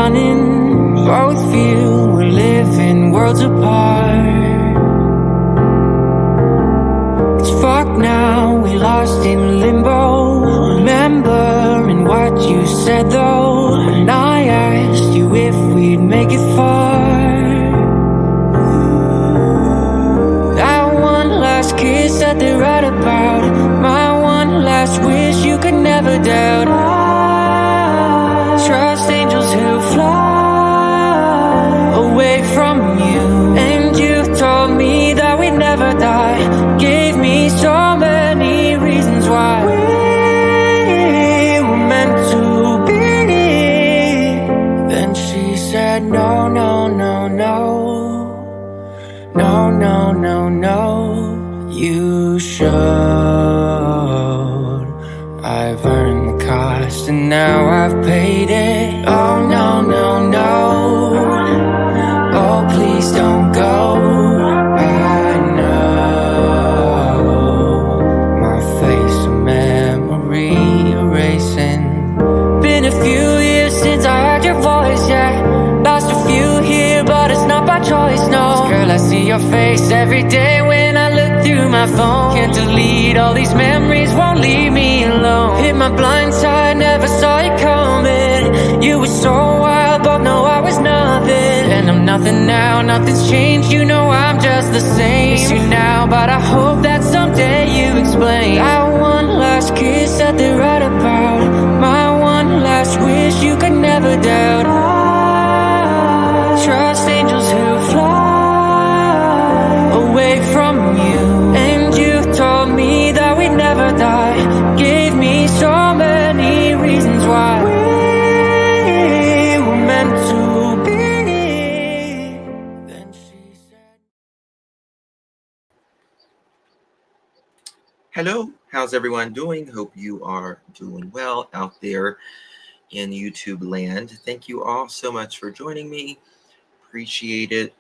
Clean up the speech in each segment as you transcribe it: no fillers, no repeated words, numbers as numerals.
running. Both feel we're living worlds apart. It's fuck now, we lost in limbo. Remembering what you said though, and I asked you if we'd make it far. That one last kiss that they write about, my one last wish you could never doubt. I trust angels who fly away from you, and you told me that we'd never die. Gave me so many reasons why we were meant to be. Then she said no, no, no, no. No, no, no, no, you should. I've earned the cost and now I've paid it. Oh, no, no, no. Oh, please don't go. I know my face a memory erasing. Been a few years since I heard your voice, yeah. Lost a few here, but it's not by choice, no. Girl, I see your face every day when I look through my phone. Can't delete all these memories, won't leave me alone. Hit my blind side, never saw you coming. You were so wild, but no, I was nothing. And I'm nothing now, nothing's changed. You know I'm just the same. Miss you now, but I hope that someday you explain. That one last kiss that they write about, my one last wish you could never doubt. I trust angels who fly away from you, and you told me that we'd never die. Gave me so many reasons why we were meant to be. Then she said, Hello, how's everyone doing? Hope you are doing well out there in YouTube land. Thank you all so much for joining me. Appreciate it.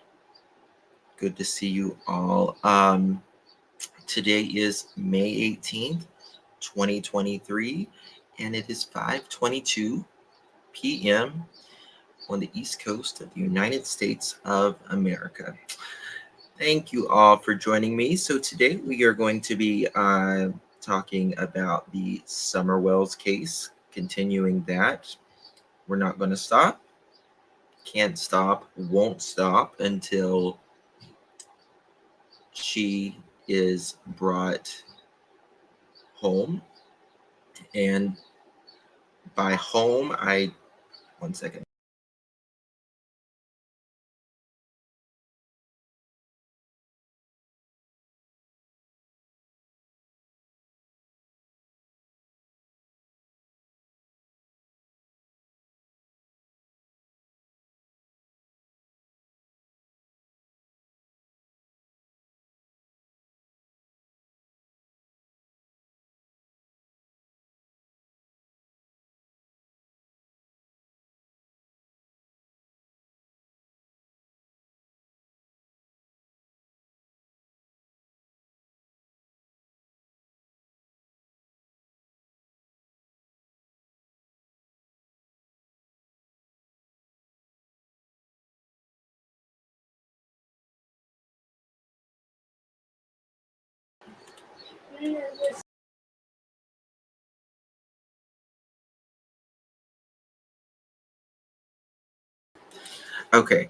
Good to see you all. Today is May 18th, 2023, and it is 5:22 p.m. on the East Coast of the United States of America. Thank you all for joining me. So today we are going to be talking about the Summer Wells case, continuing that. We're not going to stop, can't stop, won't stop until she is brought home. And by home, one second. Okay.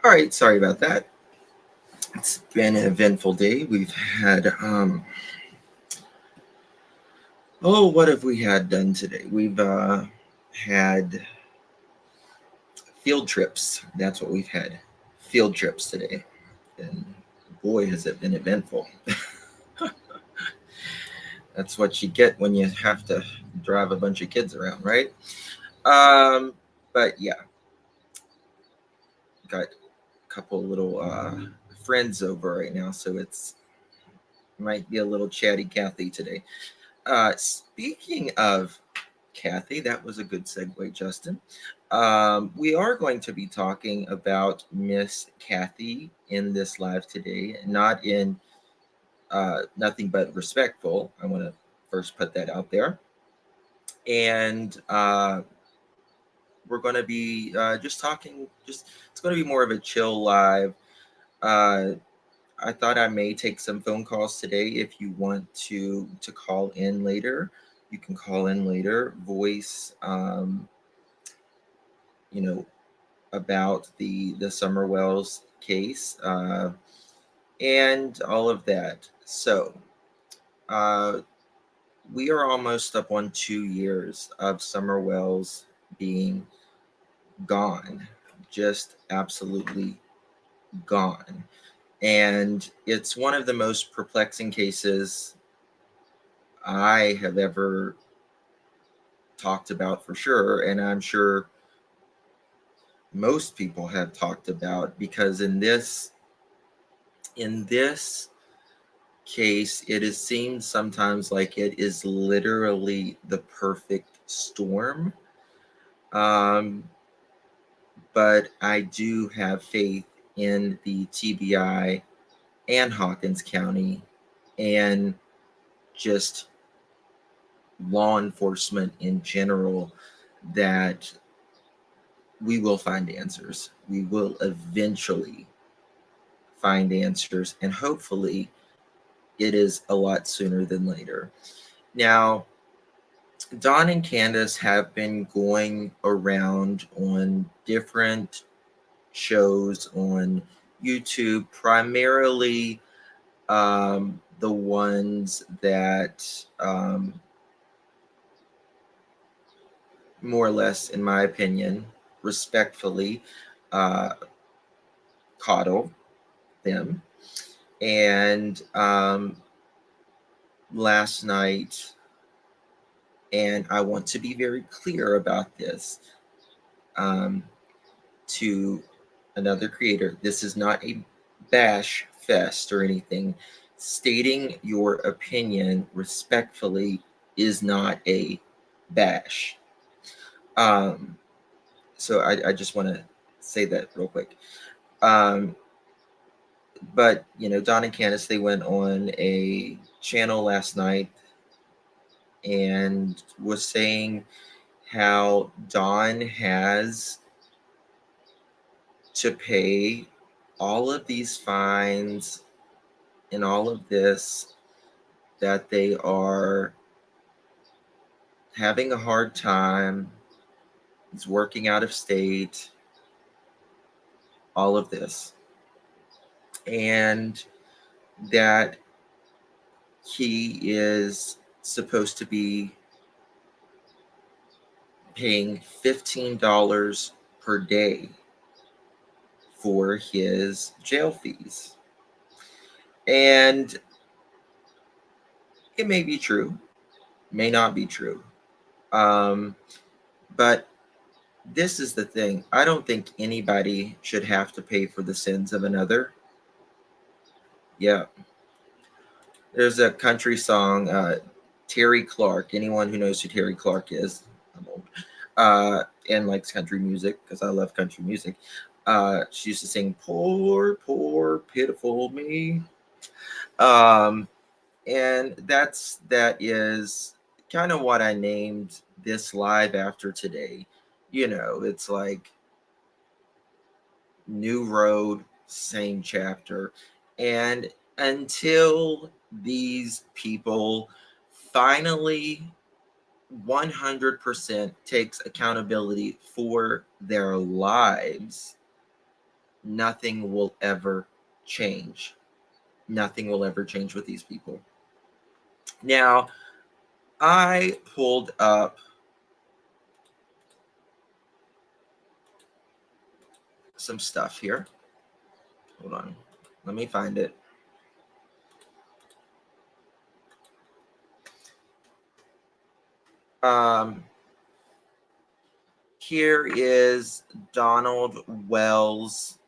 All right. Sorry about that. It's been an eventful day. We've had, what have we had done today? We've had field trips. That's what we've had. Field trips today. And boy, has it been eventful. That's what you get when you have to drive a bunch of kids around, right? But yeah, got a couple little friends over right now, so it's might be a little chatty Kathy today. Speaking of Kathy, that was a good segue, Justin. We are going to be talking about Miss Kathy in this live today, not in nothing but respectful. I want to first put that out there. And we're going to be just talking. It's going to be more of a chill live. I thought I may take some phone calls today. If you want to call in later, you can call in later. Voice, about the Summer Wells case and all of that. So we are almost up on 2 years of Summer Wells being gone, just absolutely gone. And it's one of the most perplexing cases I have ever talked about, for sure. And I'm sure most people have talked about, because in this case, it has seemed sometimes like it is literally the perfect storm. But I do have faith in the TBI and Hawkins County and just law enforcement in general that we will find answers. We will eventually find answers, and hopefully it is a lot sooner than later. Now, Don and Candace have been going around on different shows on YouTube, primarily the ones that more or less, in my opinion, respectfully coddle them. And last night, and I want to be very clear about this to another creator, this is not a bash fest or anything. Stating your opinion respectfully is not a bash. So I just want to say that real quick. But, Don and Candace, they went on a channel last night and was saying how Don has to pay all of these fines and all of this, that they are having a hard time. He's working out of state, all of this. And that he is supposed to be paying $15 per day for his jail fees. And it may be true, may not be true. But this is the thing. I don't think anybody should have to pay for the sins of another. Yeah. There's a country song, Terry Clark. Anyone who knows who Terry Clark is, I'm old, and likes country music, because I love country music. She used to sing, "Poor, poor, pitiful me." And that is kind of what I named this live after today. It's like new road, same chapter. And until these people finally 100% takes accountability for their lives, nothing will ever change. Nothing will ever change with these people. Now, I pulled up some stuff here. Hold on. Let me find it. Here is Donald Wells'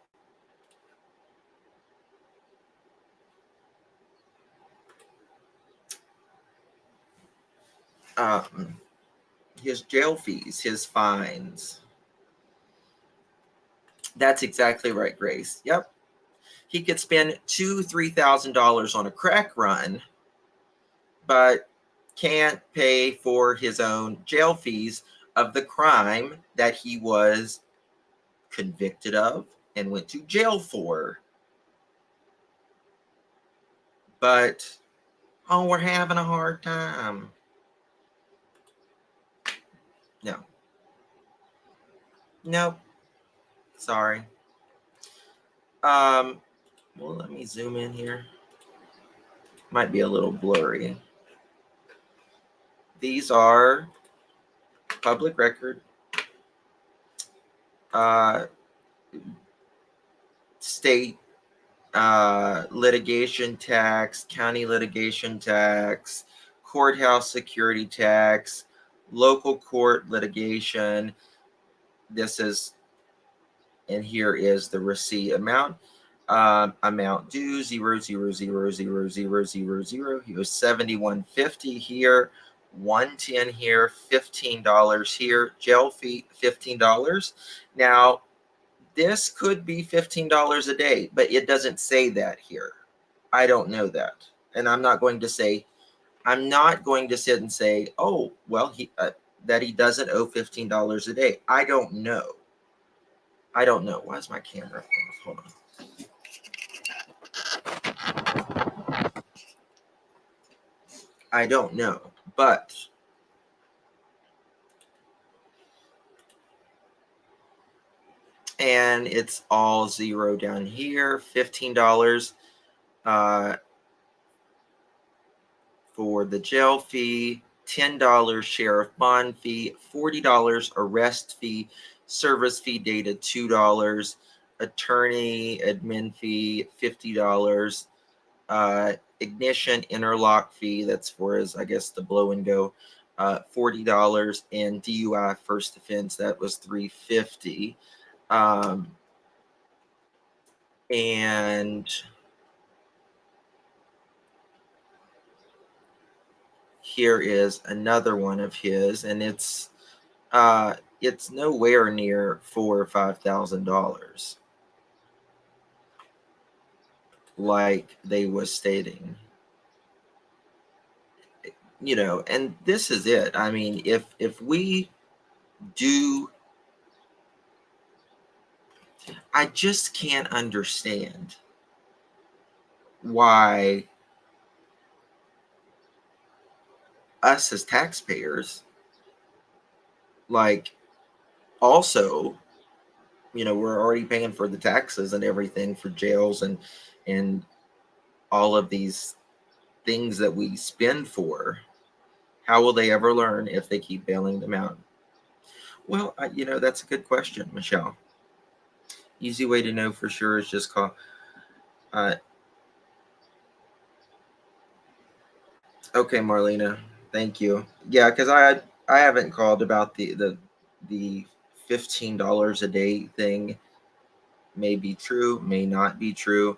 his jail fees, his fines. That's exactly right, Grace. Yep. He could spend $2,000-$3,000 on a crack run, but can't pay for his own jail fees, of the crime that he was convicted of and went to jail for. But, oh, we're having a hard time. No. Nope. Sorry. Well, let me zoom in here. Might be a little blurry. These are public record. State litigation tax, county litigation tax, courthouse security tax, local court litigation. This is, and here is the receipt amount. Amount due 0.0000000. He was $71.50 here, $110 here, $15 here. Jail fee $15. Now, this could be $15 a day, but it doesn't say that here. I don't know that, and I'm not going to sit and say, oh, well, that he doesn't owe $15 a day. I don't know. Why is my camera off? Hold on. I don't know, but and it's all zero down here. $15 for the jail fee, $10 sheriff bond fee, $40 arrest fee, service fee dated $2, attorney admin fee $50, ignition interlock fee, that's for his, I guess, the blow and go, $40, and DUI first offense, that was $350. And here is another one of his, and it's nowhere near $4,000 or $5,000 like they was stating. You know, and this is it. I mean, if we do, I just can't understand why us as taxpayers, like, also, you know, we're already paying for the taxes and everything for jails and all of these things that we spend for. How will they ever learn if they keep bailing them out? Well, you know, that's a good question, Michelle. Easy way to know for sure is just call. Okay, Marlena, thank you. Yeah, because I haven't called about the $15 a day thing. May be true, may not be true.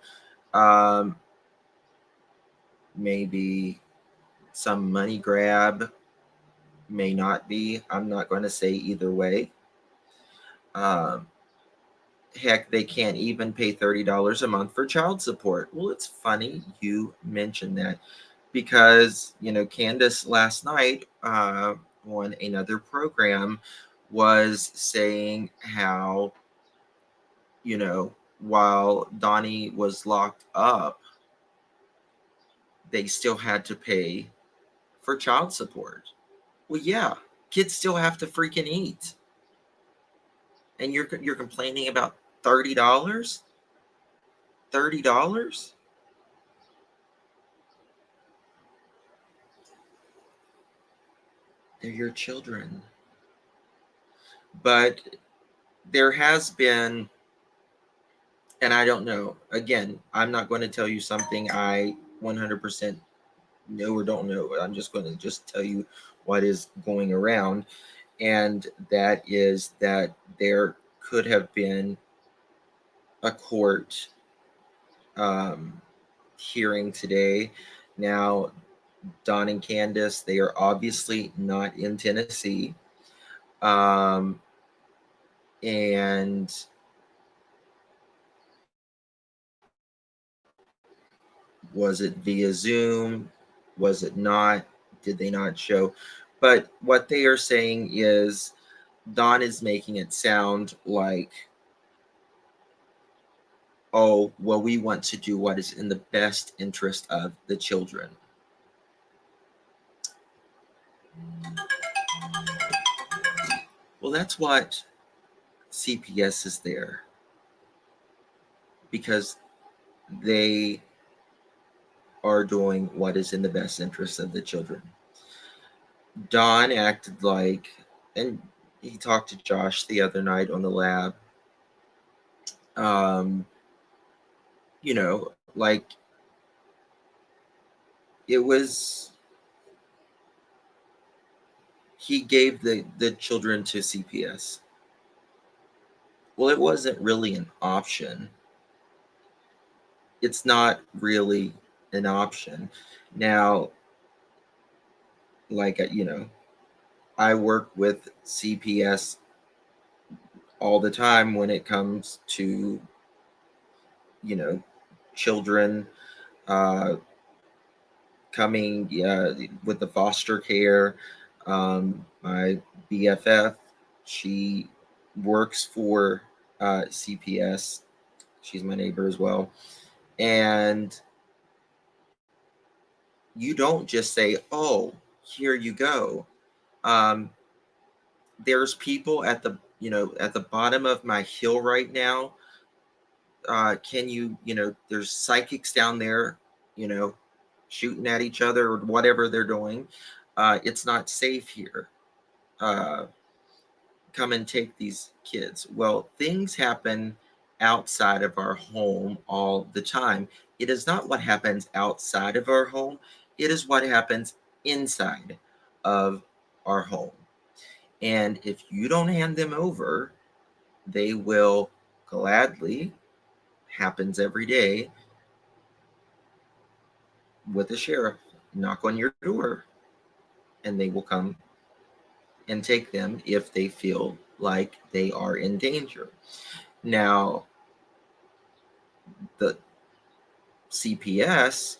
Maybe some money grab, may not be. I'm not going to say either way. Heck, they can't even pay $30 a month for child support. Well, it's funny you mentioned that because, you know, Candace last night on another program was saying how, you know, while Donnie was locked up, they still had to pay for child support. Well, yeah, kids still have to freaking eat. And you're complaining about $30? $30? They're your children. But there has been, and I don't know, again, I'm not going to tell you something I 100% know or don't know. I'm just going to just tell you what is going around. And that is that there could have been a court hearing today. Now, Don and Candace, they are obviously not in Tennessee. And was it via Zoom? Was it not? Did they not show? But what they are saying is Don is making it sound like, oh, well, we want to do what is in the best interest of the children. Well, that's what CPS is there, because they are doing what is in the best interest of the children. Don acted like, and he talked to Josh the other night on the lab, um, like it was, he gave the children to CPS. Well, it wasn't really an option. It's not really an option. Now, like, I work with CPS all the time when it comes to, children uh, coming with the foster care. My BFF, she works for CPS. She's my neighbor as well. And you don't just say, oh, here you go. There's people at the bottom of my hill right now. Can you, there's psychics down there, shooting at each other or whatever they're doing. It's not safe here. Uh, Come and take these kids. Well, things happen outside of our home all the time. It is not what happens outside of our home, it is what happens inside of our home. And if you don't hand them over, they will gladly, happens every day, with the sheriff, knock on your door, and they will come and take them if they feel like they are in danger. Now, the CPS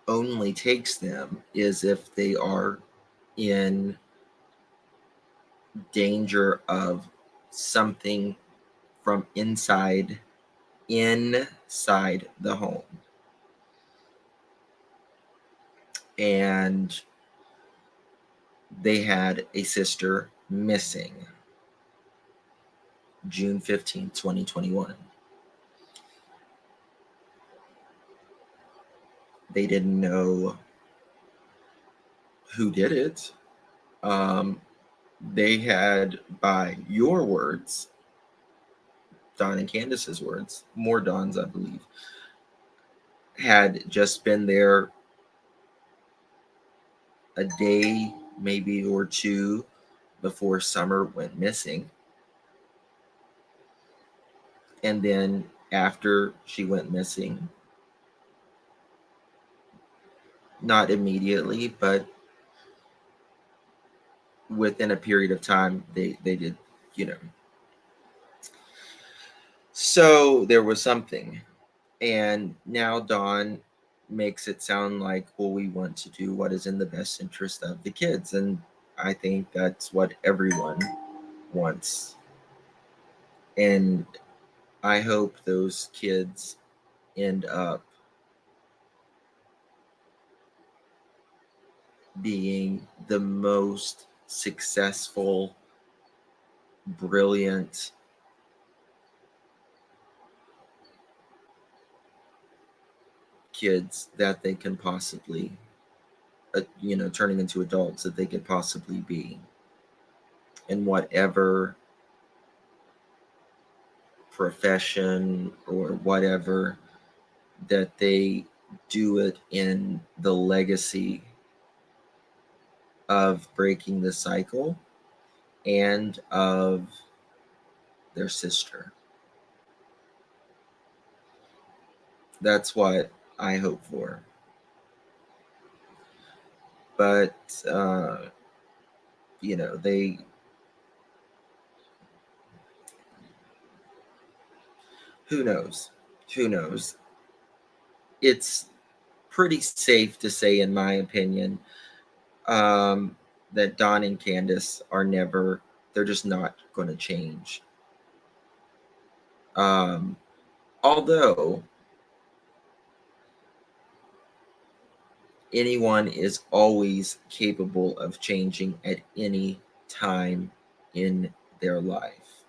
only takes them is if they are in danger of something from inside the home. And they had a sister missing June 15th, 2021. They didn't know who did it. They had, by your words, Don and Candace's words, more Don's, I believe, had just been there a day, maybe, or two before Summer went missing. And then after she went missing, not immediately, but within a period of time, they did, So there was something. And now Dawn makes it sound like, well, we want to do what is in the best interest of the kids. And I think that's what everyone wants. And I hope those kids end up being the most successful, brilliant kids that they can possibly, turning into adults that they could possibly be, in whatever profession or whatever, that they do it in the legacy of breaking the cycle and of their sister. That's what I hope for. But, they, who knows? Who knows? It's pretty safe to say, in my opinion, that Don and Candace are never, they're just not going to change. Although anyone is always capable of changing at any time in their life.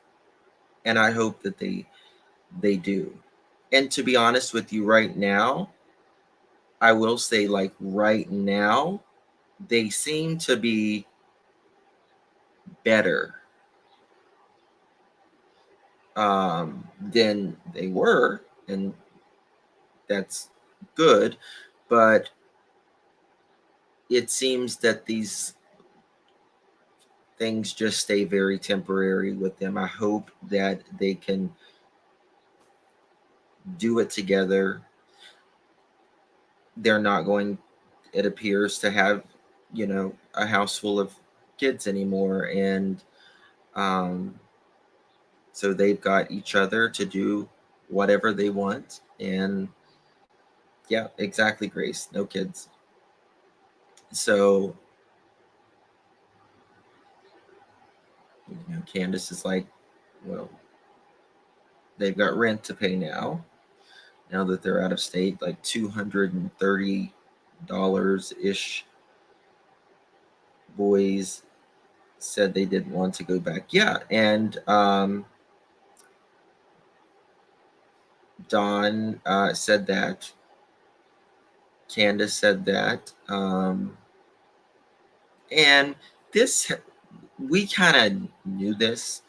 And I hope that they do. And to be honest with you, right now, I will say, like, right now, they seem to be better than they were, and that's good. But it seems that these things just stay very temporary with them. I hope that they can do it together. They're not going, it appears, to have, a house full of kids anymore. And so they've got each other to do whatever they want. And yeah, exactly, Grace. No kids. So, Candace is like, well, they've got rent to pay now that they're out of state, like $230 ish. Boys said they didn't want to go back. Yeah. And Dawn said that. Candace said that. And this, we kind of knew this.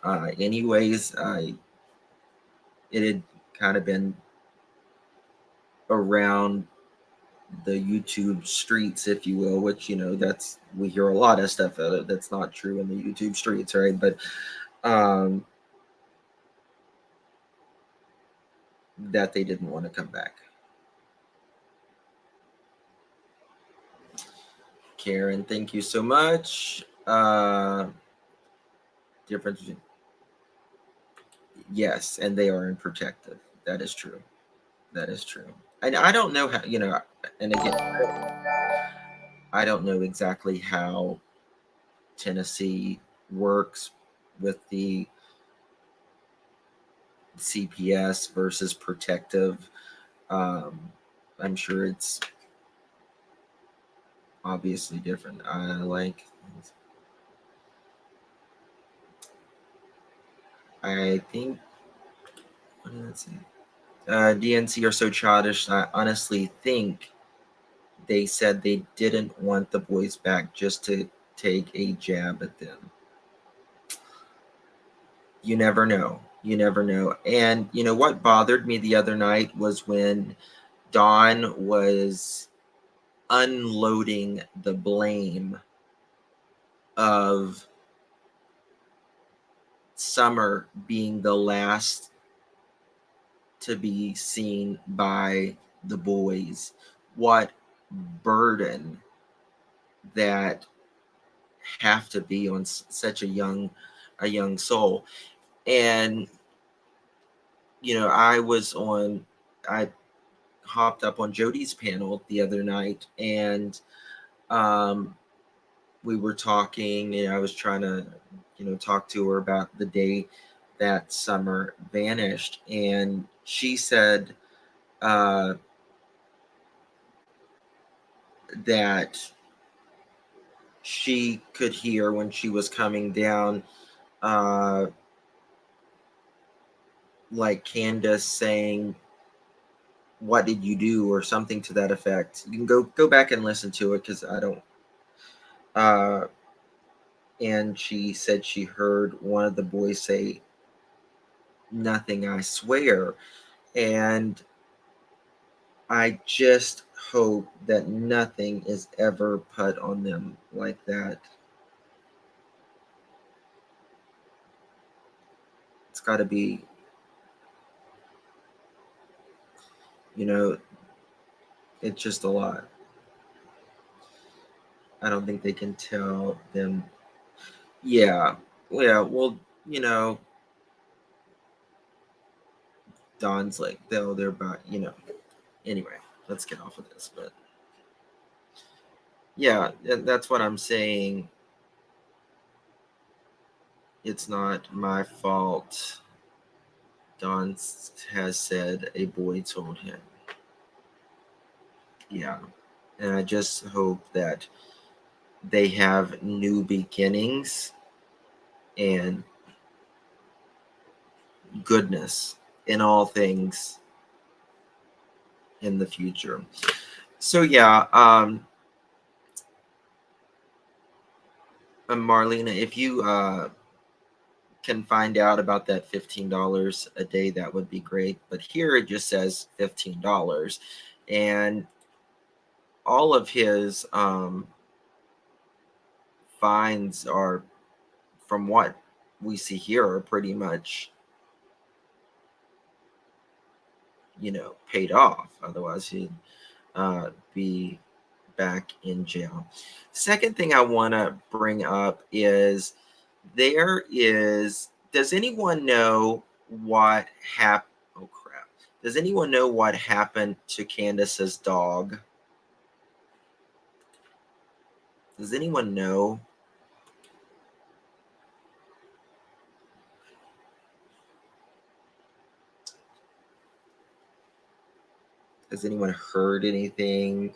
Anyways, it had kind of been around the YouTube streets, if you will, which, that's, we hear a lot of stuff that's not true in the YouTube streets, right? But that they didn't want to come back. Karen, thank you so much. Difference between, yes, and they are in protective. That is true. That is true. And I don't know how, and again, I don't know exactly how Tennessee works with the CPS versus protective. I'm sure it's obviously different. I think, what did it say? DNC are so childish. I honestly think they said they didn't want the boys back just to take a jab at them. You never know. You never know. And what bothered me the other night was when Dawn was unloading the blame of Summer being the last to be seen by the boys. What burden that have to be on such a young soul. And I hopped up on Jody's panel the other night, and we were talking, and I was trying to talk to her about the day that Summer vanished, and she said that she could hear when she was coming down, like Candace saying, "What did you do?" or something to that effect. You can go back and listen to it, because I don't. And she said she heard one of the boys say, "Nothing, I swear." And I just hope that nothing is ever put on them like that. It's got to be, it's just a lot. I don't think they can tell them. Yeah. Well, Don's like, they're about, anyway, let's get off of this. But Yeah, that's what I'm saying. It's not my fault. Don has said a boy told him. Yeah. And I just hope that they have new beginnings and goodness in all things in the future. So yeah, Marlena, if you can find out about that $15 a day, that would be great. But here it just says $15, and all of his fines are, from what we see here, are pretty much, paid off. Otherwise, he'd be back in jail. Second thing I want to bring up is does anyone know what happened? Oh, crap. Does anyone know what happened to Candace's dog? Does anyone know? Has anyone heard anything?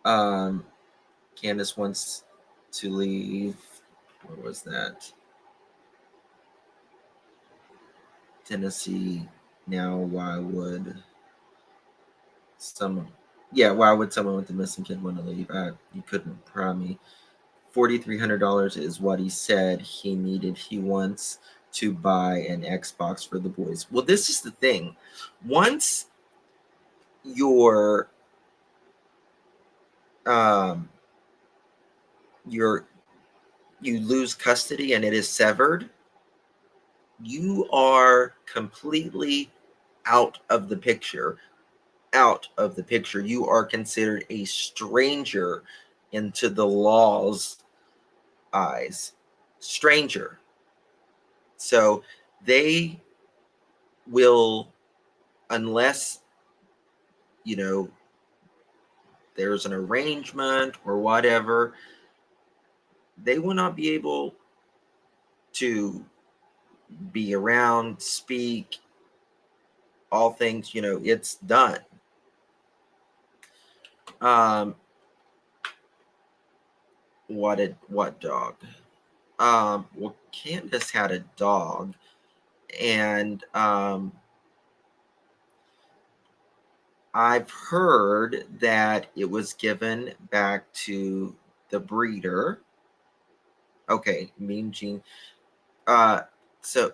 Um, Candace wants to leave. Where was that? Tennessee. Now, why would someone? Yeah, why would someone with a missing kid want to leave? You couldn't prime me. $4,300 is what he said he needed. He wants to buy an Xbox for the boys. Well, this is the thing. Once your um your you lose custody and it is severed, you are completely out of the picture. Out of the picture. You are considered a stranger into the law's eyes. Stranger. So they will, unless you know there's an arrangement or whatever, they will not be able to be around, speak, all things. It's done. um what dog? Well, Candace had a dog, and I've heard that it was given back to the breeder. Okay, Mean Gene. So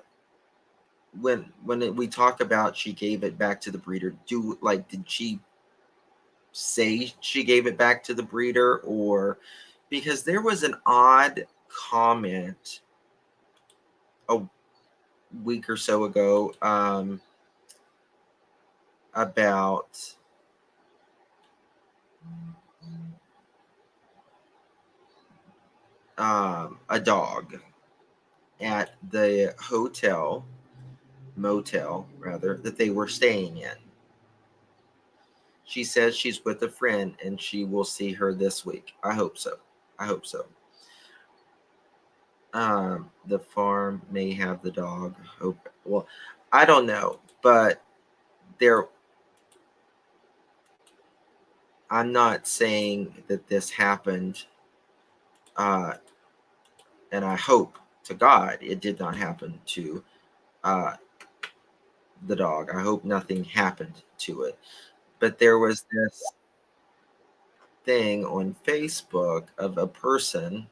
we talk about she gave it back to the breeder, did she say she gave it back to the breeder, or because there was an odd comment a week or so ago about a dog at the motel rather, that they were staying in. She says she's with a friend and she will see her this week. I hope so. I hope so. The farm may have the dog. Hope. Well, I don't know, but there. I'm not saying that this happened, uh, and I hope to God it did not happen to uh, the dog. I hope nothing happened to it. But there was this thing on Facebook of a person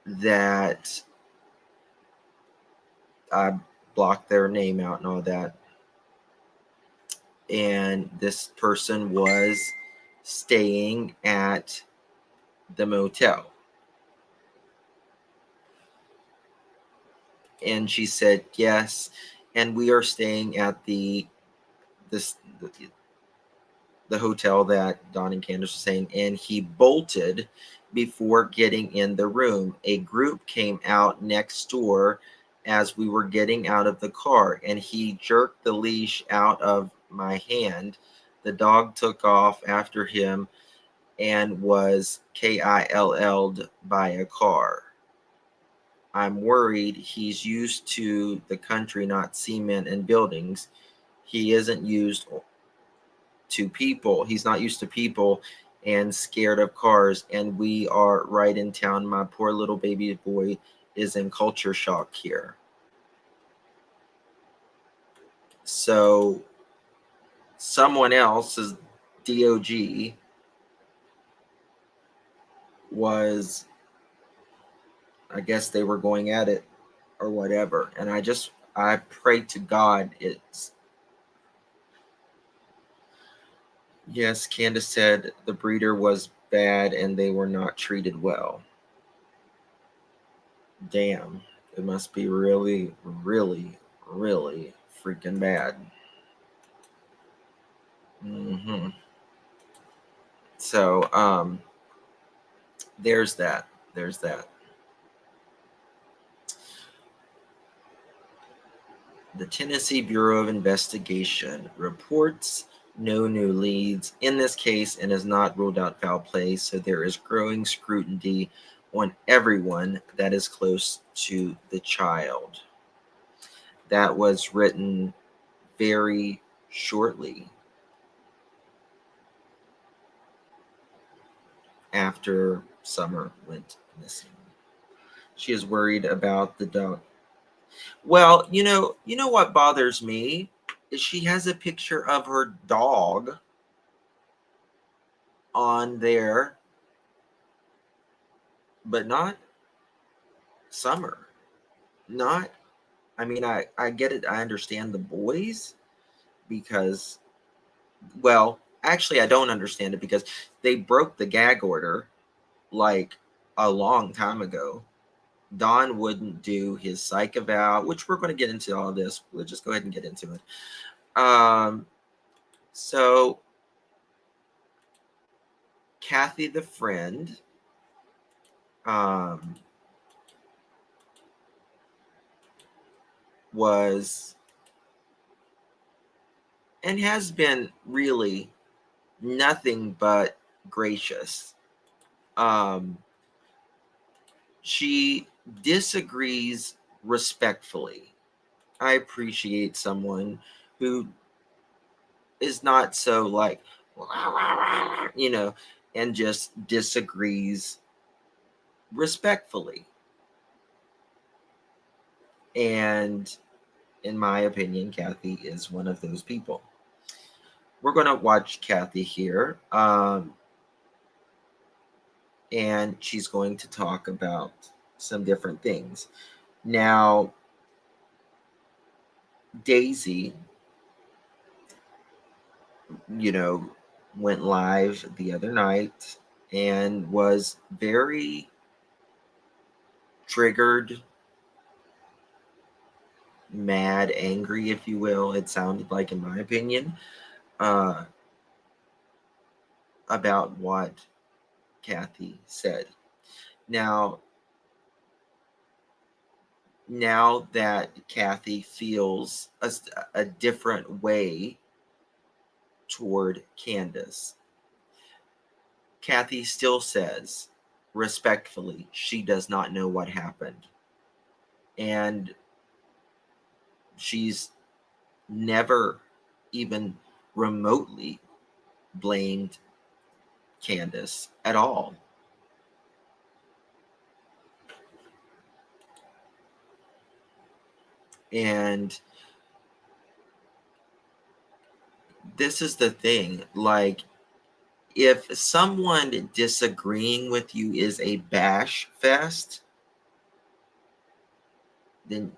that I blocked their name out and all that. And this person was staying at the motel. And she said, yes. And we are staying at this the hotel that Don and Candace were saying, and he bolted before getting in the room. A group came out next door as we were getting out of the car, and he jerked the leash out of my hand. The dog took off after him and was KILL'd by a car. I'm worried he's used to the country, not cement and buildings. He isn't used to people. He's not used to people and scared of cars. And we are right in town. My poor little baby boy is in culture shock here. So someone else's DOG was, I guess they were going at it or whatever. And I pray to God it's. Yes, Candace said the breeder was bad and they were not treated well. Damn, it must be really, really, really freaking bad. So, there's that. There's that. The Tennessee Bureau of Investigation reports no new leads in this case and has not ruled out foul play, so there is growing scrutiny on everyone that is close to the child. That was written very shortly after Summer went missing. She is worried about the dog. Well, you know what bothers me is she has a picture of her dog on there, but not Summer. Not, I mean, I get it. I understand the boys because, well, actually, I don't understand it because they broke the gag order like a long time ago. Don wouldn't do his psych eval, which we're going to get into all this. We'll just go ahead and get into it. So Kathy, the friend, was and has been really nothing but gracious. She disagrees respectfully. I appreciate someone who is not so like, and just disagrees respectfully. And in my opinion, Kathy is one of those people. We're going to watch Kathy here. And she's going to talk about some different things. Now, Daisy, went live the other night and was very triggered, mad, angry, if you will. It sounded like, in my opinion, about what Kathy said. Now that Kathy feels a different way toward Candace, Kathy still says, respectfully, she does not know what happened. And she's never even remotely blamed Candace at all. And this is the thing, like, if someone disagreeing with you is a bash fest, then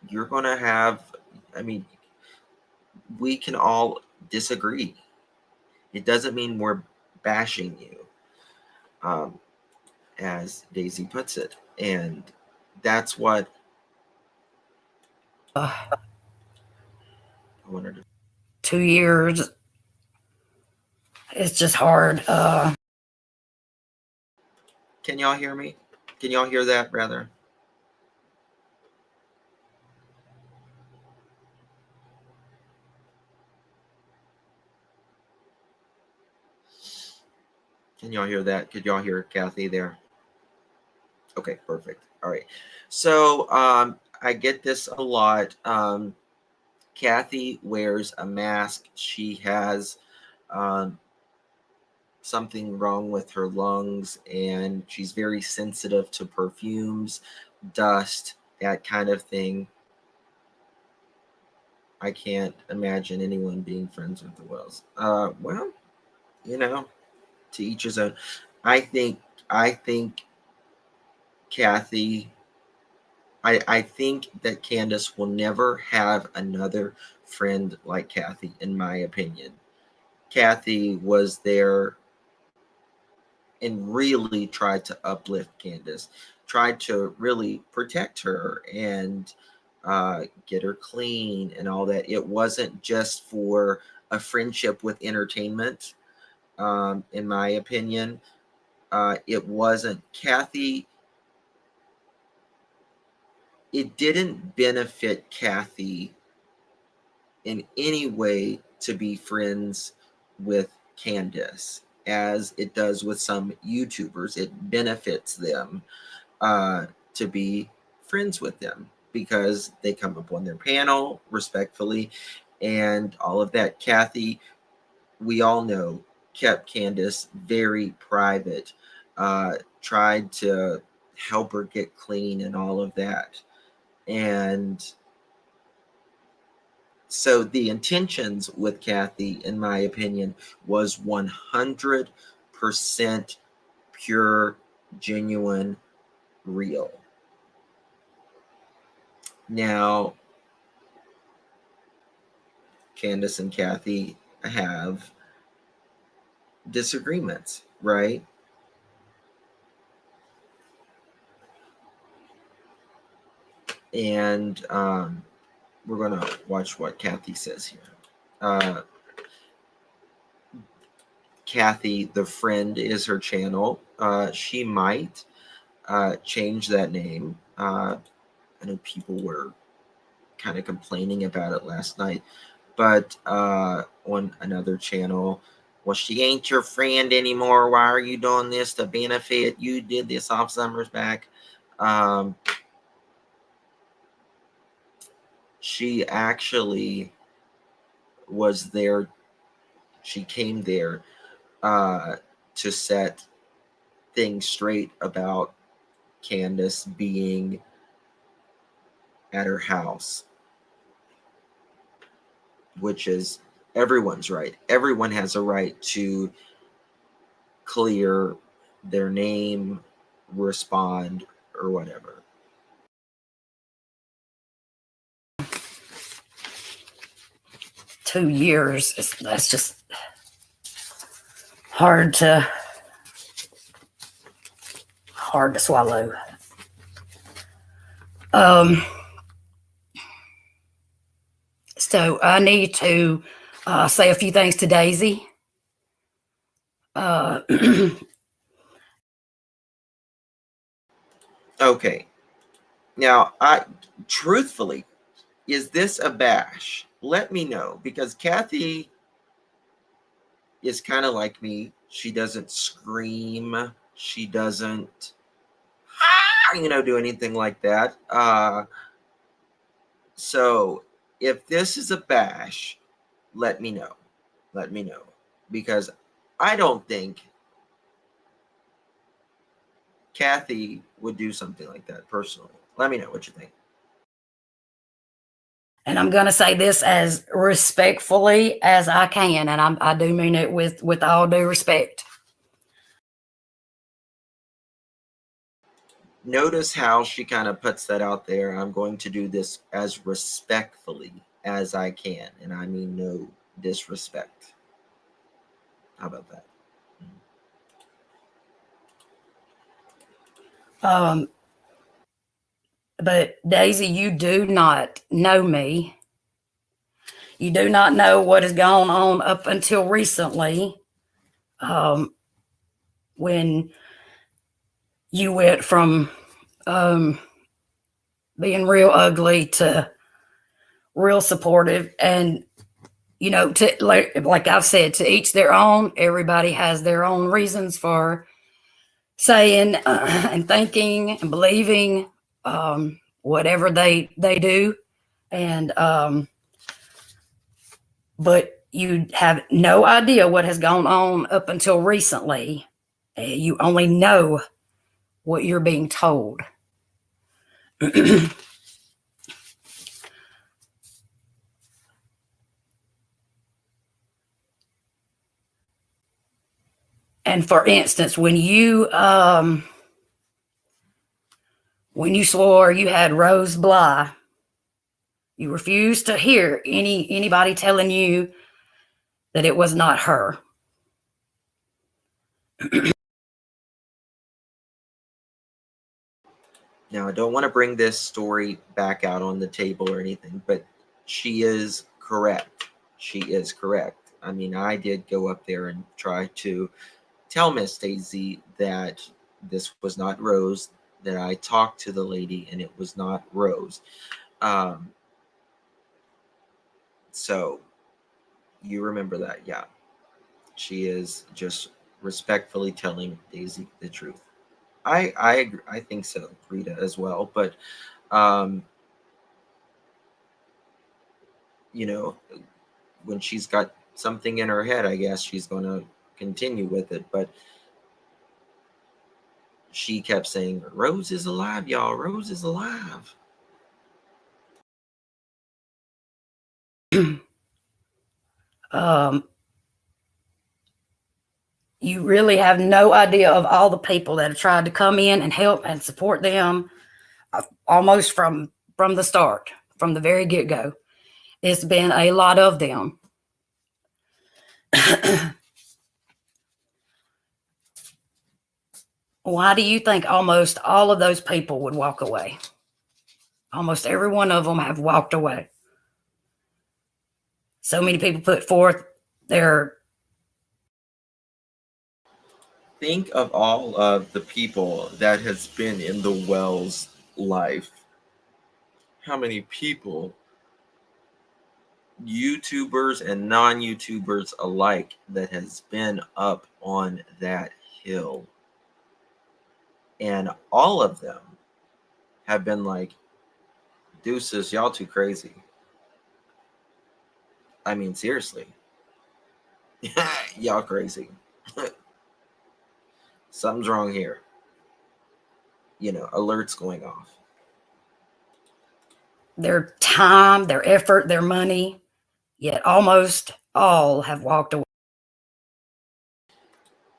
you're going to have, I mean, we can all disagree. It doesn't mean we're bashing you, as Daisy puts it. And that's what I wanted to. 2 years. It's just hard. Can y'all hear me? Can y'all hear that, rather? Can y'all hear that? Could y'all hear Kathy there? Okay, perfect. All right. So I get this a lot. Kathy wears a mask. She has um, something wrong with her lungs, and she's very sensitive to perfumes, dust, that kind of thing. I can't imagine anyone being friends with the Wells. Well, you know, to each his own. I think Kathy. I think that Candace will never have another friend like Kathy, in my opinion. Kathy was there and really tried to uplift Candace, tried to really protect her and get her clean and all that. It wasn't just for a friendship with entertainment, in my opinion. It wasn't Kathy. It didn't benefit Kathy in any way to be friends with Candace as it does with some YouTubers. It benefits them to be friends with them because they come up on their panel respectfully and all of that. Kathy, we all know, kept Candace very private, tried to help her get clean and all of that. And so the intentions with Kathy, in my opinion, was 100% pure, genuine, real. Now, Candace and Kathy have disagreements, right? And we're going to watch what Kathy says here. Kathy, the friend, is her channel. She might change that name. I know people were kind of complaining about it last night, but on another channel, well, she ain't your friend anymore. Why are you doing this to benefit? You did this off Summer's back. She actually was there. She came there to set things straight about Candace being at her house, which is everyone's right. Everyone has a right to clear their name, respond, or whatever. 2 years. That's just hard to swallow. So I need to say a few things to Daisy. Okay. Now, truthfully, is this a bash? Let me know, because Kathy is kind of like me. She doesn't scream. She doesn't, do anything like that. So if this is a bash, let me know. Let me know. Because I don't think Kathy would do something like that personally. Let me know what you think. And I'm going to say this as respectfully as I can, and I do mean it with all due respect. Notice how she kind of puts that out there. I'm going to do this as respectfully as I can, and I mean no disrespect. How about that? But Daisy, you do not know me. You do not know what has gone on up until recently, when you went from being real ugly to real supportive. And you know, to like I've said, to each their own. Everybody has their own reasons for saying and thinking and believing whatever they do, and but you have no idea what has gone on up until recently. You only know what you're being told. And for instance, when you swore you had Rose Bly, you refused to hear anybody telling you that it was not her. Now, I don't want to bring this story back out on the table or anything, but she is correct. She is correct. I mean, I did go up there and try to tell Miss Daisy that this was not Rose, that I talked to the lady and it was not Rose. So you remember that, yeah. She is just respectfully telling Daisy the truth. I think so, Rita, as well. But you know, when she's got something in her head, I guess she's going to continue with it. But she kept saying, Rose is alive, y'all. Rose is alive. um, you really have no idea of all the people that have tried to come in and help and support them, almost from the start, from the very get-go. It's been a lot of them. Why do you think almost all of those people would walk away? Almost every one of them have walked away. So many people put forth their... Think of all of the people that has been in the Wells life. How many people, YouTubers and non-YouTubers alike, that has been up on that hill. And all of them have been like, deuces, y'all too crazy. I mean, seriously. Y'all crazy. Something's wrong here. You know, alerts going off. Their time, their effort, their money, yet almost all have walked away.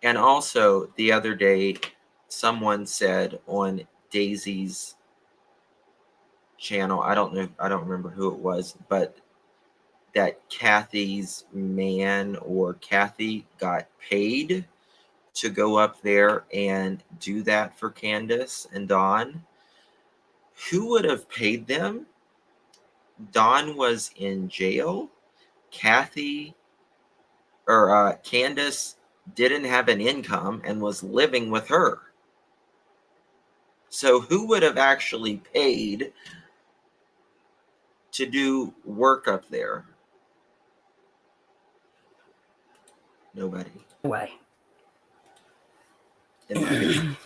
And also, the other day, someone said on Daisy's channel, I don't remember who it was, but that Kathy's man or Kathy got paid to go up there and do that for Candace and Dawn. Who would have paid them? Dawn was in jail. Kathy or Candace didn't have an income and was living with her. So who would have actually paid to do work up there? Nobody. Away. In my opinion.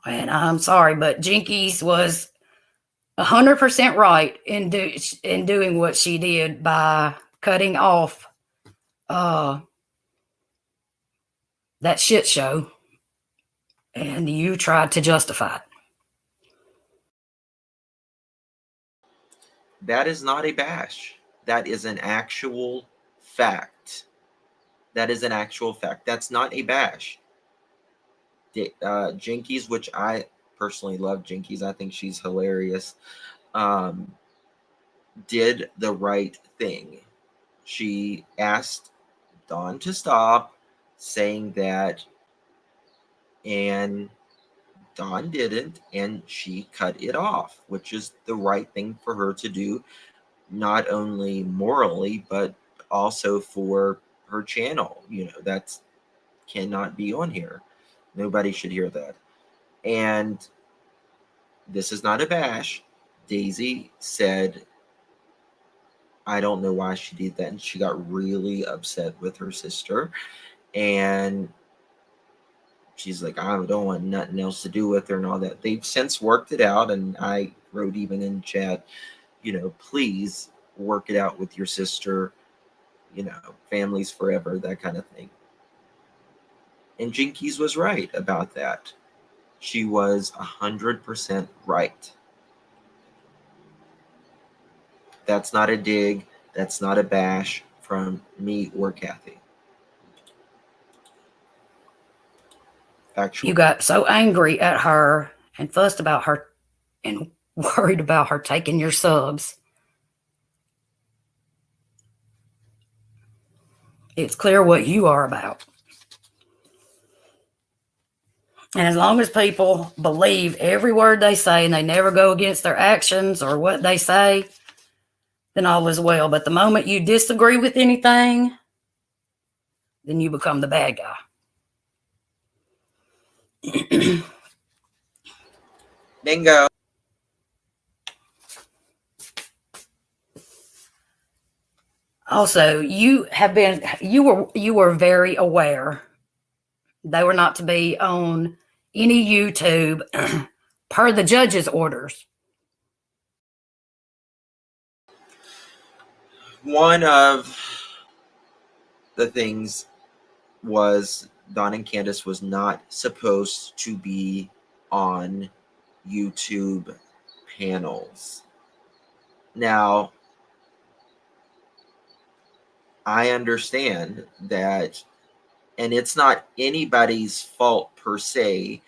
And I'm sorry, but Jinkies was 100% right in doing what she did by cutting off that shit show, and you tried to justify it. That is not a bash. That is an actual fact. That is an actual fact. That's not a bash. Jinkies, which I personally love Jinkies. I think she's hilarious. Did the right thing. She asked Dawn to stop saying that, and Dawn didn't, and she cut it off, which is the right thing for her to do, not only morally, but also for her channel. You know, that's cannot be on here. Nobody should hear that. And this is not a bash. Daisy said, I don't know why she did that. And she got really upset with her sister. And she's like, I don't want nothing else to do with her and all that. They've since worked it out. And I wrote even in chat, please work it out with your sister, families forever, that kind of thing. And Jinkies was right about that. She was 100% right. That's not a dig. That's not a bash from me or Kathy. Actually, You got so angry at her and fussed about her and worried about her taking your subs. It's clear what you are about. And as long as people believe every word they say and they never go against their actions or what they say, then all is well. But the moment you disagree with anything, then you become the bad guy. bingo. Also, you were very aware they were not to be on any YouTube per the judge's orders. One of the things was Don and Candace was not supposed to be on YouTube panels. Now, I understand that, and it's not anybody's fault per se.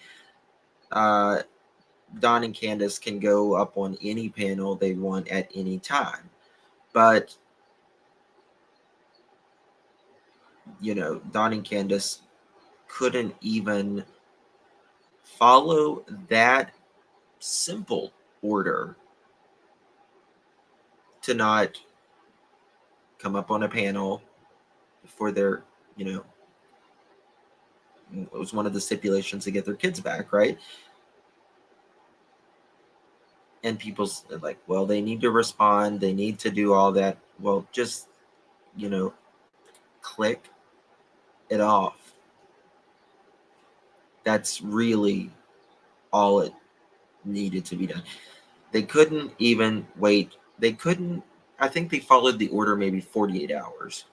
Don and Candace can go up on any panel they want at any time. But, Don and Candace couldn't even follow that simple order to not come up on a panel for their, it was one of the stipulations to get their kids back, right? And people's like, well, they need to respond, they need to do all that. Well, just, click it off. That's really all it needed to be done. They couldn't even wait. I think they followed the order maybe 48 hours.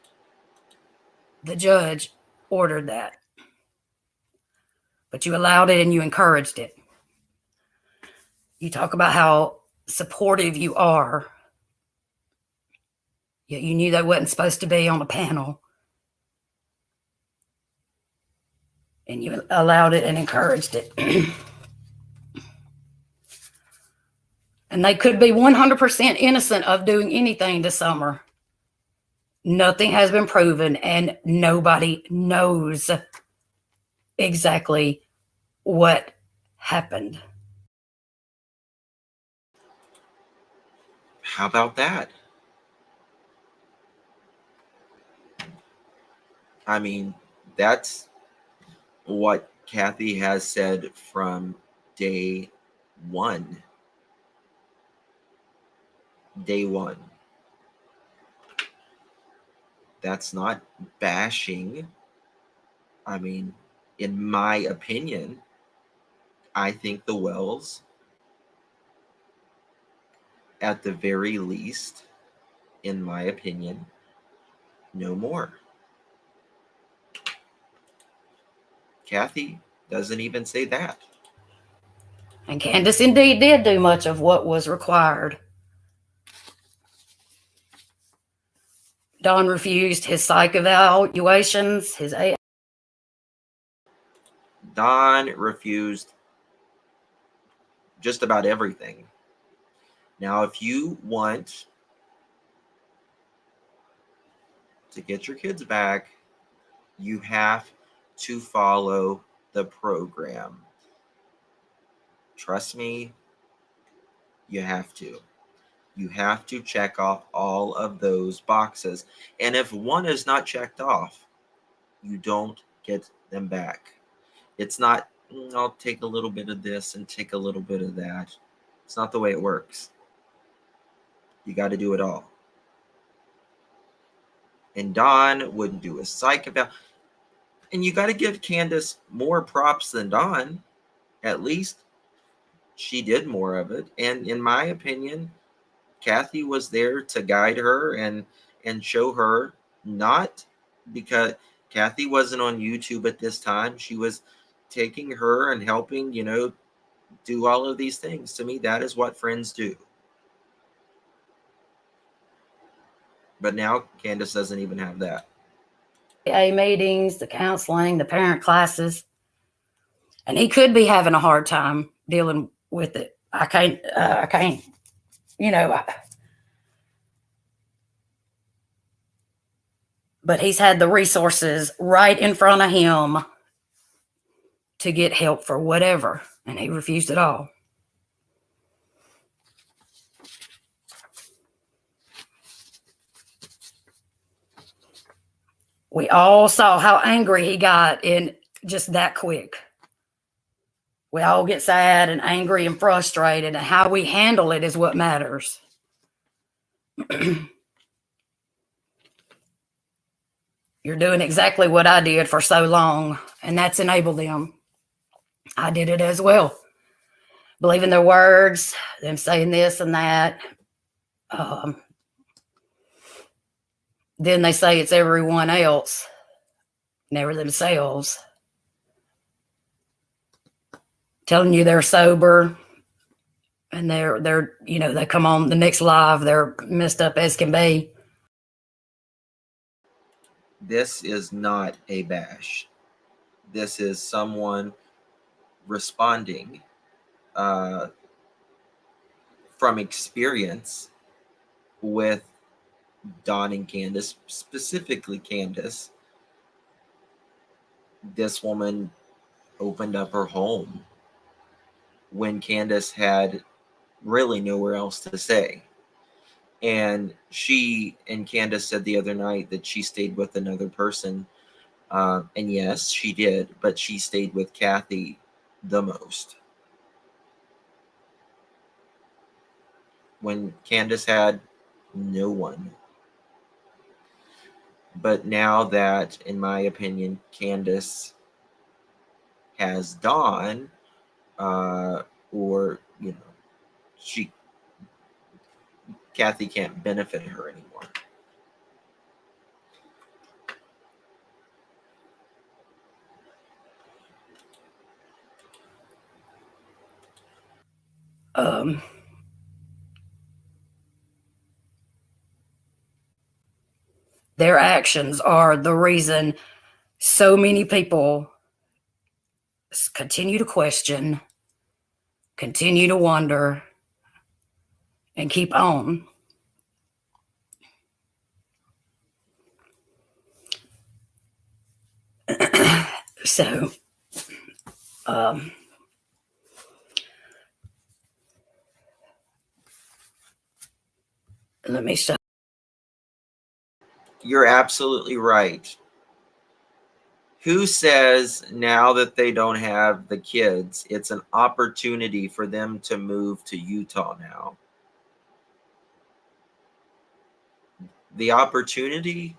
The judge ordered that. But you allowed it and you encouraged it. You talk about how supportive you are. Yet you knew they wasn't supposed to be on a panel. And you allowed it and encouraged it. And they could be 100% innocent of doing anything this summer. Nothing has been proven, and nobody knows exactly what happened. How about that? I mean, that's what Kathy has said from day one. Day one. That's not bashing. I mean, in my opinion, I think the Wells, at the very least, in my opinion, no more. Kathy doesn't even say that. And Candace indeed did do much of what was required. Don refused his psych evaluations, his A. Don refused just about everything. Now, if you want to get your kids back, you have to follow the program. Trust me, you have to. You have to check off all of those boxes. And if one is not checked off, you don't get them back. It's not, I'll take a little bit of this and take a little bit of that. It's not the way it works. You got to do it all. And Dawn wouldn't do a psych about. And you got to give Candace more props than Dawn. At least she did more of it. And in my opinion, Kathy was there to guide her and show her, not because Kathy wasn't on YouTube at this time. She was taking her and helping, do all of these things. To me, that is what friends do. But now Candace doesn't even have that. A meetings, the counseling, the parent classes, and he could be having a hard time dealing with it. I can't, but he's had the resources right in front of him to get help for whatever, and he refused it all. We all saw how angry he got in just that quick. We all get sad and angry and frustrated, and how we handle it is what matters. You're doing exactly what I did for so long, and that's enabled them. I did it as well. Believing their words, them saying this and that. Then they say it's everyone else, never themselves. Telling you they're sober, and they're they come on the next live, they're messed up as can be. This is not a bash. This is someone responding from experience with Dawn and Candace, specifically Candace. This woman opened up her home when Candace had really nowhere else to say. And Candace said the other night that she stayed with another person. And yes, she did, but she stayed with Kathy the most. When Candace had no one. But now that, in my opinion, Candace has Dawn, Kathy can't benefit her anymore. Their actions are the reason so many people continue to question, continue to wonder, and keep on. So, let me show. You're absolutely right. Who says now that they don't have the kids, it's an opportunity for them to move to Utah now? The opportunity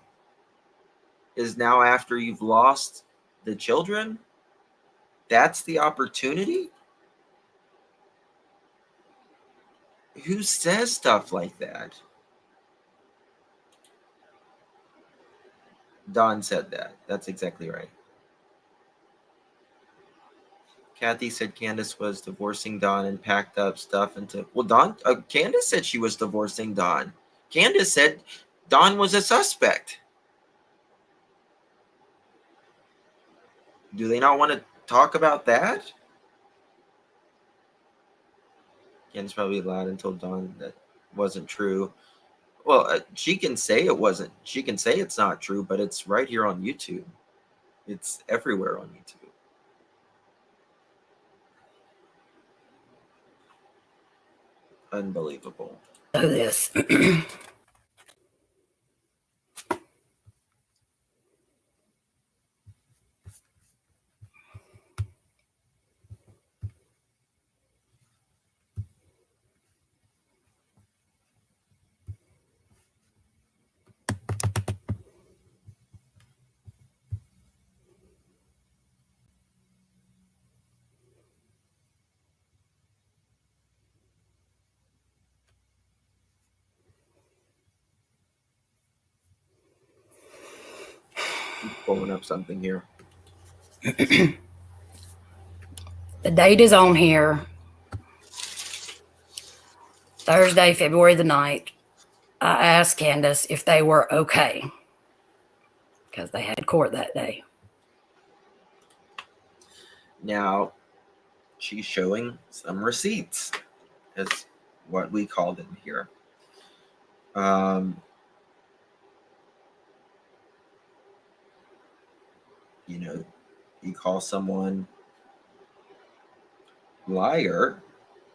is now after you've lost the children? That's the opportunity? Who says stuff like that? Dawn said that. That's exactly right. Kathy said Candace was divorcing Dawn and packed up stuff into. Well, Candace said she was divorcing Dawn. Candace said Dawn was a suspect. Do they not want to talk about that? Candace probably lied and told Dawn that wasn't true. Well, she can say it wasn't. She can say it's not true, but it's right here on YouTube. It's everywhere on YouTube. Unbelievable. This. pulling up something here. The date is on here. Thursday, February the 9th. I asked Candace if they were okay because they had court that day. Now, she's showing some receipts, is what we call them here. You know, you call someone liar,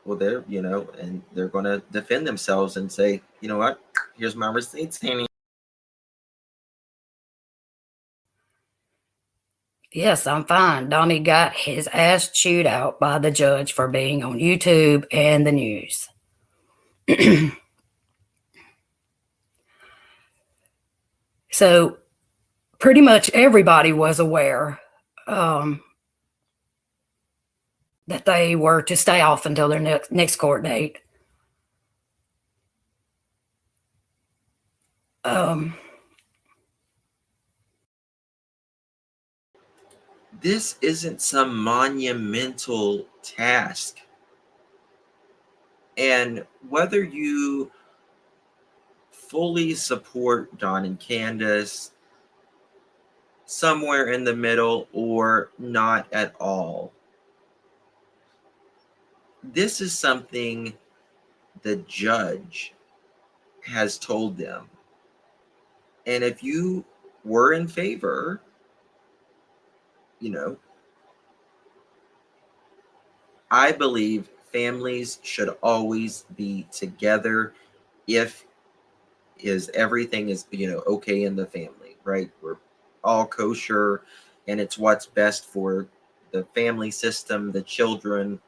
well, they're, you know, and they're going to defend themselves and say, you know what, here's my receipts, honey. Yes, I'm fine. Donnie got his ass chewed out by the judge for being on YouTube and the news. So pretty much everybody was aware that they were to stay off until their next court date. This isn't some monumental task. And whether you fully support Don and Candace, somewhere in the middle, or not at all, this is something the judge has told them. And if you were in favor, you know, I believe families should always be together if everything is, you know, okay in the family, right? We're all kosher and it's what's best for the family system, the children.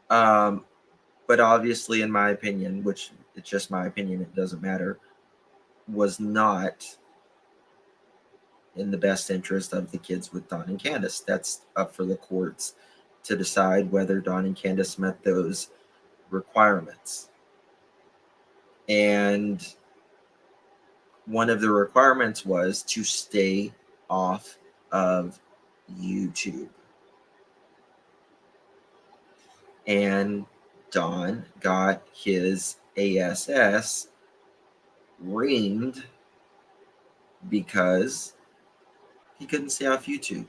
But obviously, in my opinion, which it's just my opinion, it doesn't matter, was not in the best interest of the kids with Don and Candace. That's up for the courts to decide whether Don and Candace met those requirements. And one of the requirements was to stay off of YouTube. And Don got his ASS ringed because he couldn't stay off YouTube.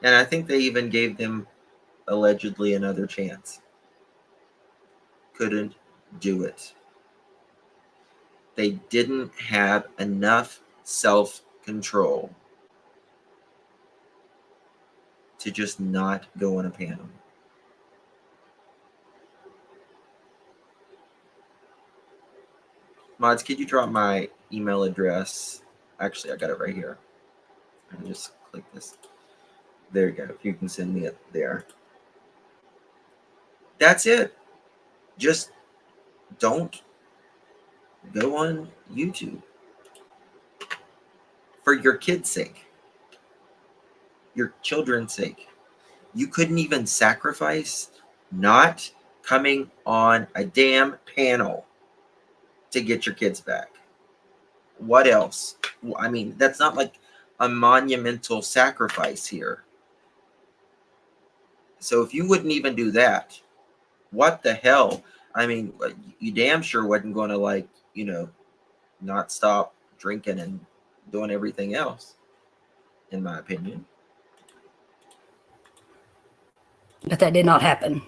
And I think they even gave them allegedly another chance. Couldn't do it. They didn't have enough self-control to just not go on a panel. Mods, could you drop my email address? Actually, I got it right here. I can just click this. There you go. If you can send me it there. That's it. Just don't go on YouTube. For your kids' sake. Your children's sake. You couldn't even sacrifice not coming on a damn panel to get your kids back. What else? I mean, that's not like a monumental sacrifice here. So if you wouldn't even do that, what the hell? I mean, you damn sure wasn't going to, like, you know, not stop drinking and doing everything else, in my opinion. But that did not happen.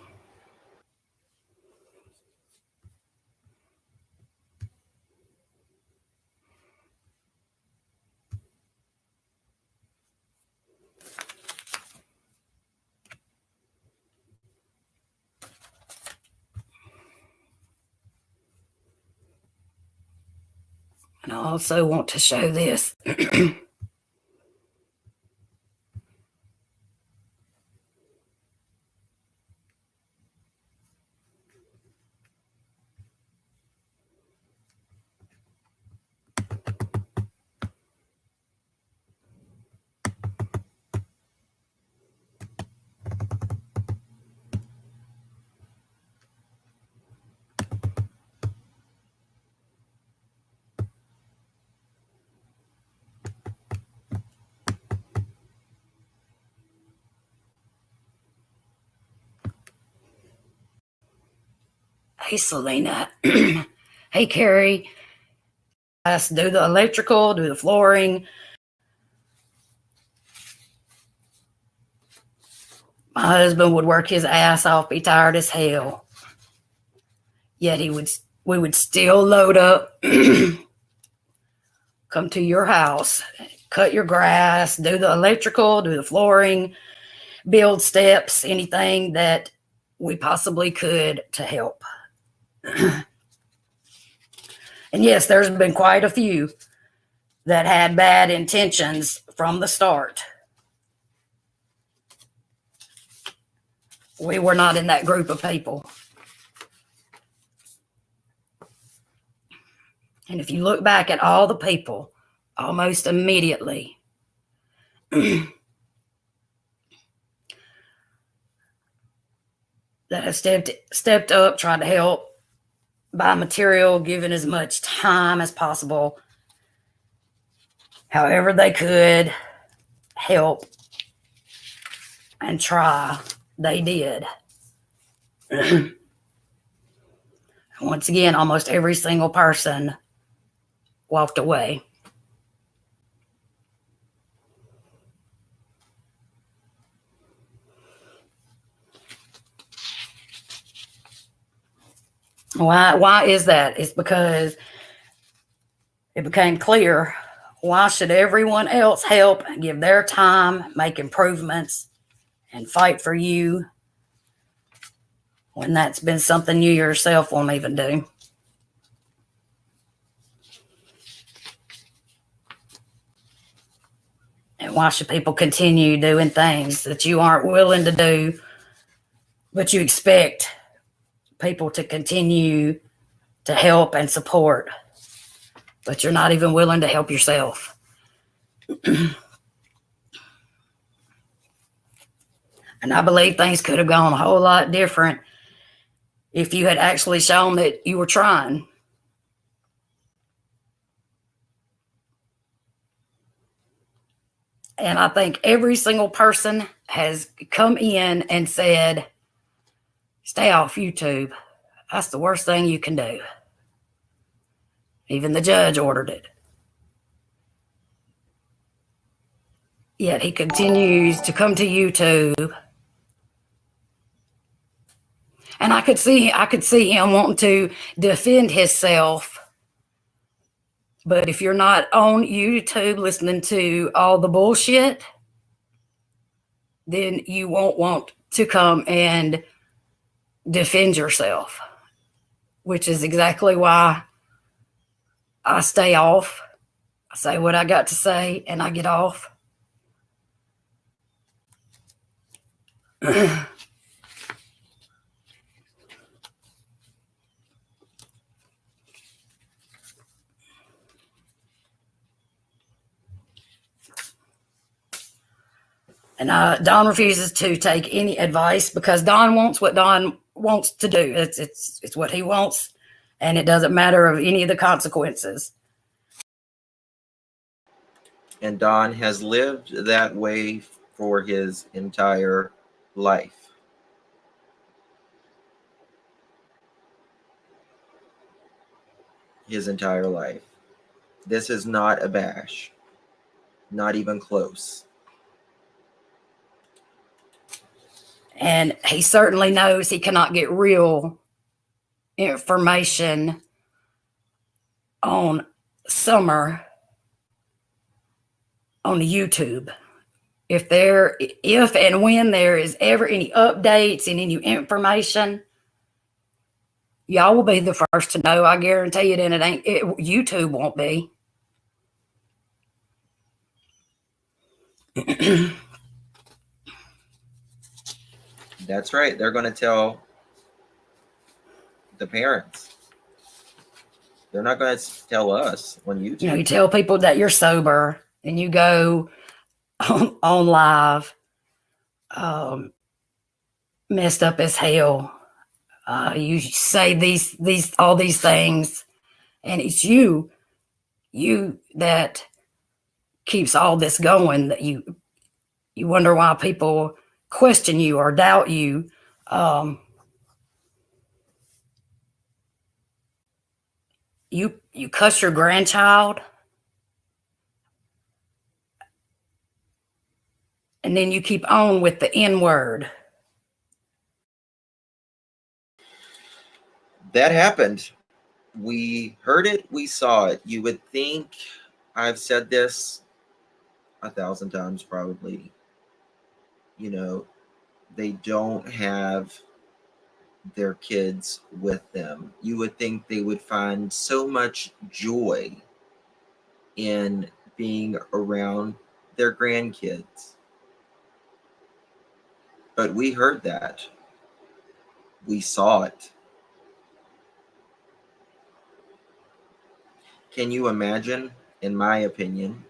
And I also want to show this. hey, Selena, hey, Carrie, let's do the electrical, do the flooring. My husband would work his ass off, be tired as hell. Yet we would still load up, come to your house, cut your grass, do the electrical, do the flooring, build steps, anything that we possibly could to help. And yes, there's been quite a few that had bad intentions from the start. We were not in that group of people. And if you look back at all the people, almost immediately, that have stepped up, tried to help, buy material, given as much time as possible, however they could help and try, they did. Once again, almost every single person walked away. Why is that? It's because it became clear, why should everyone else help and give their time, make improvements, and fight for you when that's been something you yourself won't even do? And why should people continue doing things that you aren't willing to do, but you expect people to continue to help and support, but you're not even willing to help yourself? And I believe things could have gone a whole lot different if you had actually shown that you were trying. And I think every single person has come in and said, stay off YouTube. That's the worst thing you can do. Even the judge ordered it. Yet he continues to come to YouTube. And I could see him wanting to defend himself. But if you're not on YouTube listening to all the bullshit, then you won't want to come and defend yourself, which is exactly why I stay off. I say what I got to say and I get off. And Don refuses to take any advice because Don wants what Don wants to do. It's what he wants, and it doesn't matter of any of the consequences. And Don has lived that way for his entire life. His entire life. This is not a bash. Not even close. And he certainly knows he cannot get real information on Summer on YouTube. If and when there is ever any updates and any information, y'all will be the first to know. I guarantee it. And YouTube won't be. That's right. They're going to tell the parents. They're not going to tell us on YouTube. You tell people that you're sober and you go on live, messed up as hell. You say all these things, and it's you that keeps all this going. That you wonder why people question you or doubt you. you cuss your grandchild, and then you keep on with the N word. That happened. We heard it, we saw it. You would think, I've said this 1,000 times probably, you know, they don't have their kids with them. You would think they would find so much joy in being around their grandkids. But we heard that. We saw it. Can you imagine, in my opinion,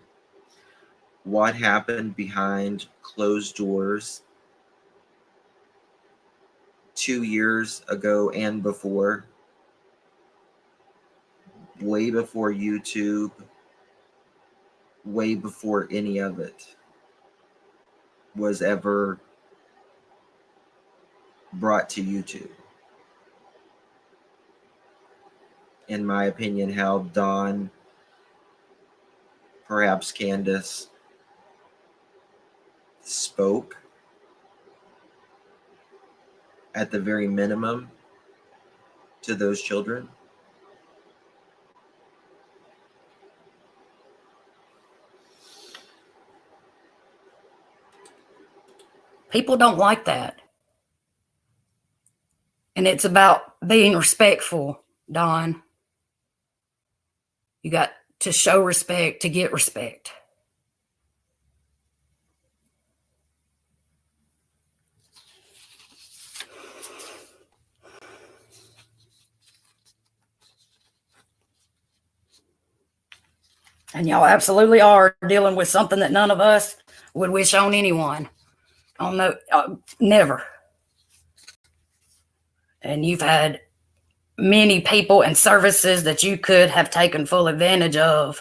what happened behind closed doors 2 years ago and before? Way before YouTube, way before any of it was ever brought to YouTube. In my opinion, how Dawn, perhaps Candace, spoke at the very minimum to those children. People don't like that. And it's about being respectful, Don. You got to show respect to get respect. And y'all absolutely are dealing with something that none of us would wish on anyone. Oh no, never. And you've had many people and services that you could have taken full advantage of.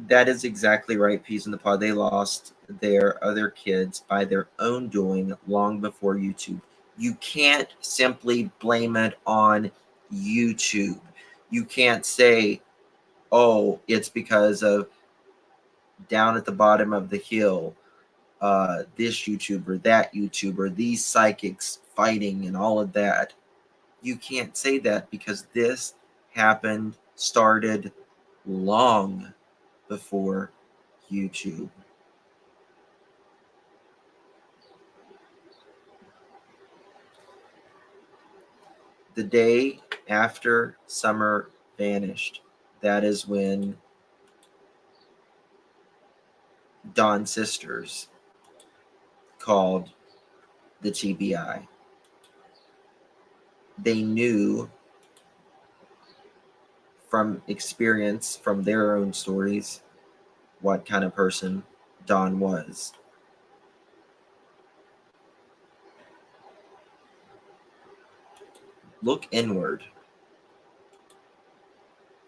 That is exactly right, Peas in the Pod. They lost their other kids by their own doing long before YouTube. You can't simply blame it on YouTube. You can't say, oh, it's because of down at the bottom of the hill, this YouTuber, that YouTuber, these psychics fighting and all of that. You can't say that because this started long before YouTube. The day after Summer vanished, that is when Dawn's sisters called the TBI. They knew from experience, from their own stories, what kind of person Dawn was. Look inward.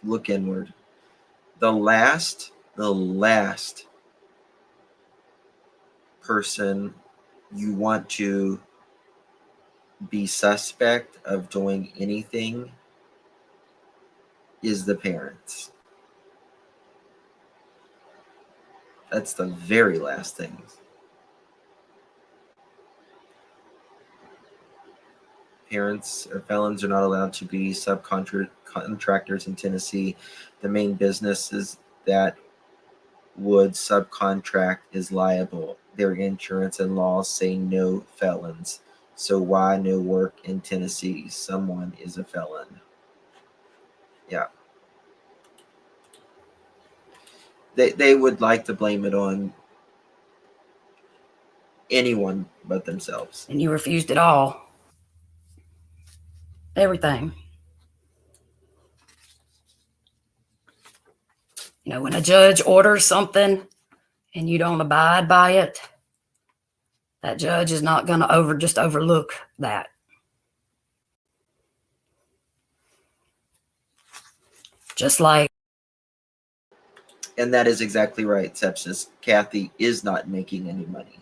Look inward. The last person you want to be suspect of doing anything is the parents. That's the very last thing. Parents or felons are not allowed to be subcontractors in Tennessee. The main businesses that would subcontract is liable. Their insurance and laws say no felons. So why no work in Tennessee? Someone is a felon. Yeah. They would like to blame it on anyone but themselves. And you refused it all. Everything. You know, when a judge orders something and you don't abide by it, that judge is not going to just overlook that. Just like. And that is exactly right, Sepsis. Kathy is not making any money.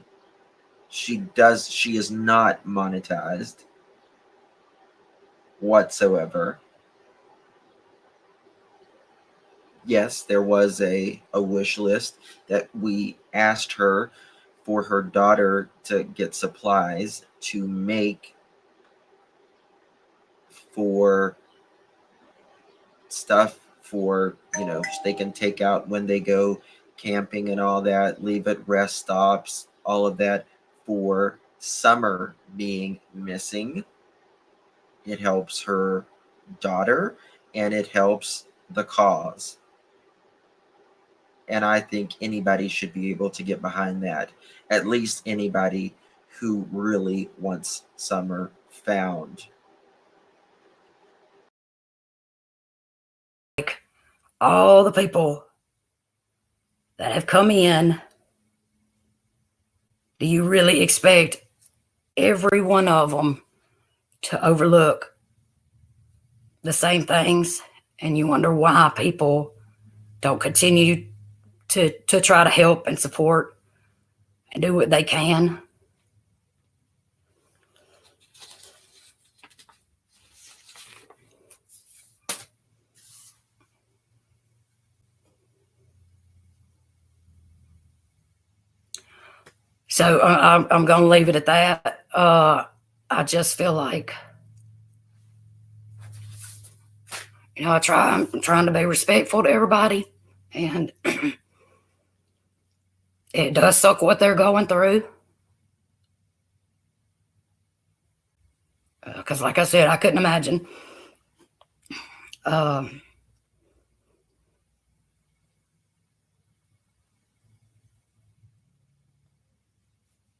She is not monetized whatsoever. yes, there was a wish list that we asked her for her daughter to get supplies to make for stuff for, they can take out when they go camping and all that, leave at rest stops, all of that for Summer being missing. It helps her daughter and it helps the cause. And I think anybody should be able to get behind that. At least anybody who really wants Summer found. Like all the people that have come in, do you really expect every one of them to overlook the same things? And you wonder why people don't continue to try to help and support and do what they can. So I'm going to leave it at that. I just feel like, I'm trying to be respectful to everybody, and it does suck what they're going through. Because like I said, I couldn't imagine.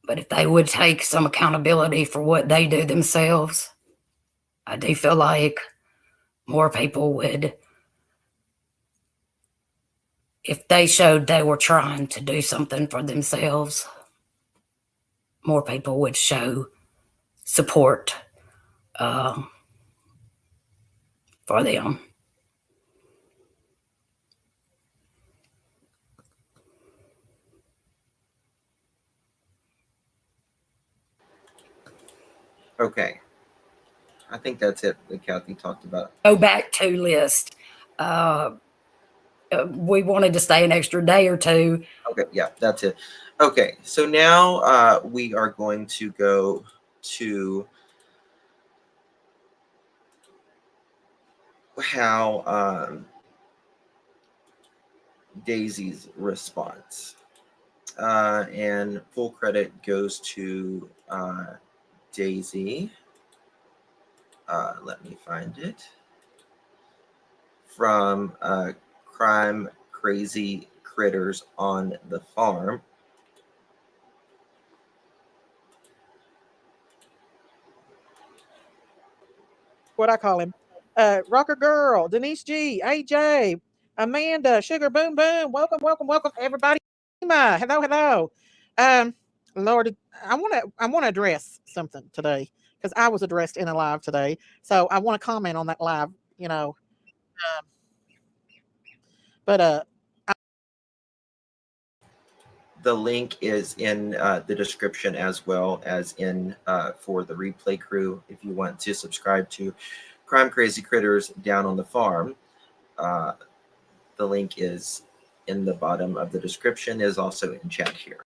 But if they would take some accountability for what they do themselves, I do feel like more people would, if they showed they were trying to do something for themselves, more people would show support for them. Okay. I think that's it that Kathy talked about. Go back to list. We wanted to stay an extra day or two. Okay, yeah, that's it. Okay, so now we are going to go to how Daisy's response. And full credit goes to Daisy. Let me find it. From Crime Crazy Critters on the Farm. What I call him. Rocker Girl, Denise G, AJ, Amanda, Sugar Boom Boom. Welcome, everybody. Hello. Lord, I want to address something today because I was addressed in a live today. So I want to comment on that live, But The link is in the description as well as in for the replay crew. If you want to subscribe to Crime Crazy Critters down on the farm, the link is in the bottom of the description, is also in chat here.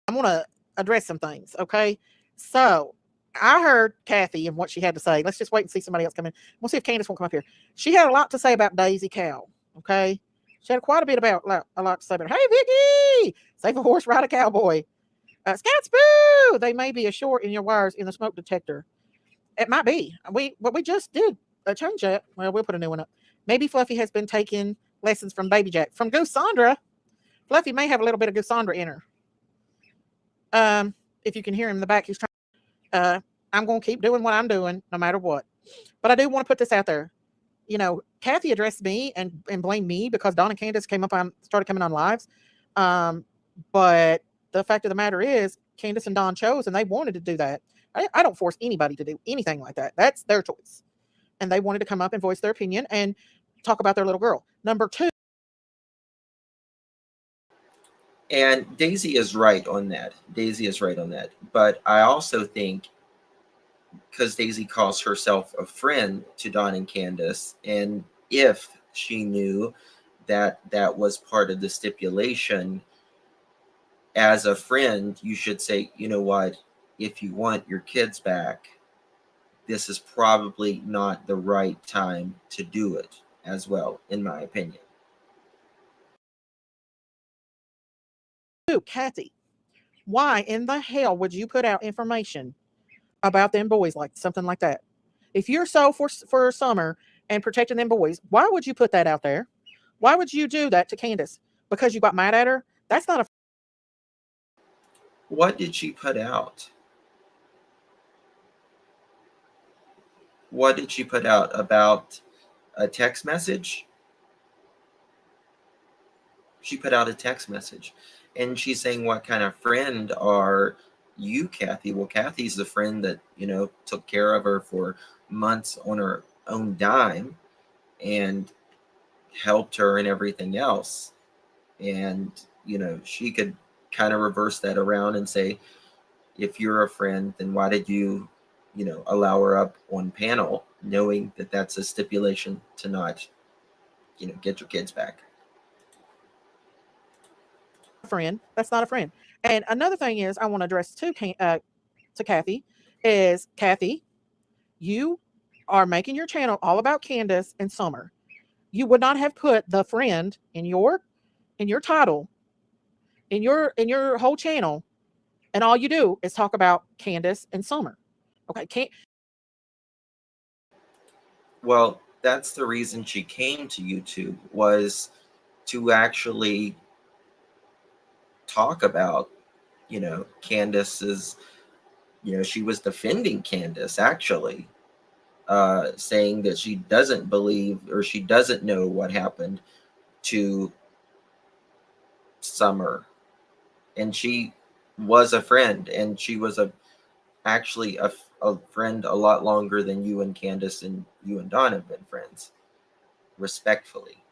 I want to address some things, okay? So I heard Kathy and what she had to say. Let's just wait and see somebody else come in. We'll see if Candace won't come up here. She had a lot to say about Daisy Cow, okay? She had quite a bit about a lot to say about her. Hey, Vicky! Save a horse, ride a cowboy. Scats boo! They may be a short in your wires in the smoke detector. It might be. We just did change that. Well, we'll put a new one up. Maybe Fluffy has been taking lessons from Baby Jack. From Goose Sandra. Fluffy may have a little bit of Goose Sandra in her. If you can hear him in the back, he's trying. I'm going to keep doing what I'm doing no matter what. But I do want to put this out there. Kathy addressed me and blamed me because Dawn and Candace started coming on lives. But the fact of the matter is, Candace and Dawn chose, and they wanted to do that. I don't force anybody to do anything like that. That's their choice. And they wanted to come up and voice their opinion and talk about their little girl. Number two. And Daisy is right on that. But I also think, because Daisy calls herself a friend to Dawn and Candace, and if she knew that that was part of the stipulation. As a friend, you should say, you know what, if you want your kids back, this is probably not the right time to do it as well, in my opinion. Kathy, why in the hell would you put out information about them boys, like something like that? If you're so for Summer and protecting them boys, why would you put that out there? Why would you do that to Candace? Because you got mad at her? That's not a. What did she put out? What did she put out about a text message? She put out a text message, and she's saying, what kind of friend are you, Kathy? Well, Kathy's the friend that, took care of her for months on her own dime and helped her and everything else. And, she could kind of reverse that around and say, if you're a friend, then why did you, allow her up on panel, knowing that that's a stipulation to not, get your kids back? Friend. That's not a friend. And another thing is, I want to address to Kathy is, Kathy, you are making your channel all about Candace and Summer. You would not have put the friend in your title, in your whole channel, and all you do is talk about Candace and Summer. Okay, Well, that's the reason she came to YouTube, was to actually talk about, Candace's, she was defending Candace, actually, saying that she doesn't believe, or she doesn't know what happened to Summer. And she was a friend, and she was actually a friend a lot longer than you and Candace and you and Dawn have been friends, respectfully.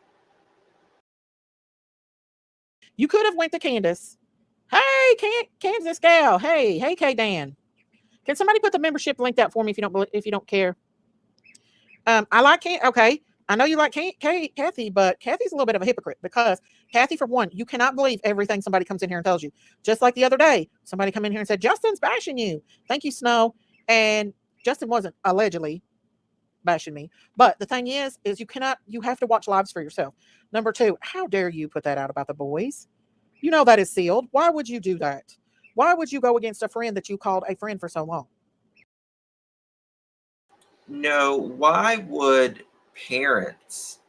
you could have went to Candace. Hey, Kansas gal. Hey, K Dan. Can somebody put the membership link out for me if you don't care? I like okay. I know you like Kathy, but Kathy's a little bit of a hypocrite, because Kathy, for one, you cannot believe everything somebody comes in here and tells you. Just like the other day, somebody come in here and said, Justin's bashing you. Thank you, Snow. And Justin wasn't allegedly bashing me. But the thing is you have to watch lives for yourself. Number two, how dare you put that out about the boys? You know that is sealed. Why would you do that? Why would you go against a friend that you called a friend for so long? No, why would parents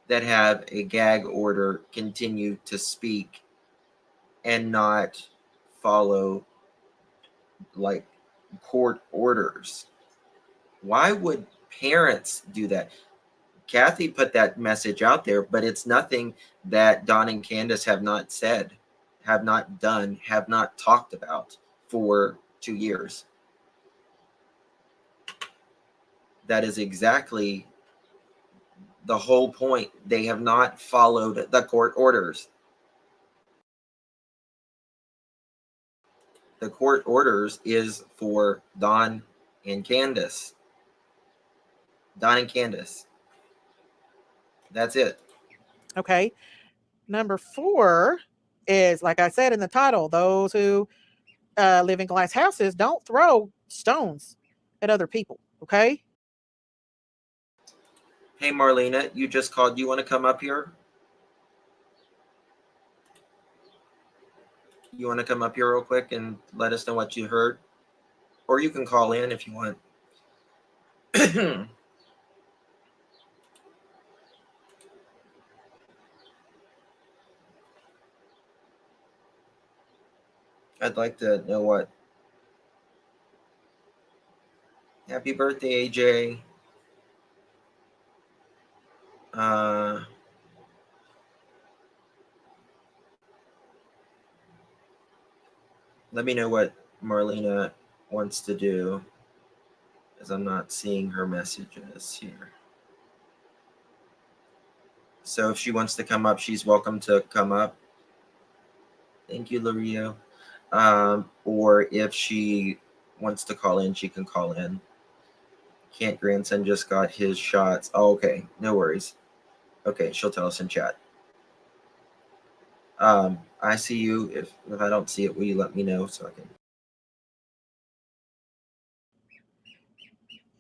that have a gag order continue to speak and not follow, like, court orders? Why would parents do that? Kathy put that message out there, but it's nothing that Don and Candace have not said, have not done, have not talked about for 2 years. That is exactly the whole point. They have not followed the court orders. The court orders is for Don and Candace. Don and Candace. That's it. Okay. Number 4 is, like I said in the title, those who live in glass houses don't throw stones at other people. Okay. Hey, Marlena, you just called. Do you want to come up here? You want to come up here real quick and let us know what you heard? Or you can call in if you want. I'd like to know what. Happy birthday, AJ. Let me know what Marlena wants to do, as I'm not seeing her messages here. So if she wants to come up, she's welcome to come up. Thank you, Lario. Or if she wants to call in, she can call in. Can't grandson just got his shots. Oh, okay, no worries. Okay, she'll tell us in chat. I see you. If I don't see it, will you let me know so I can?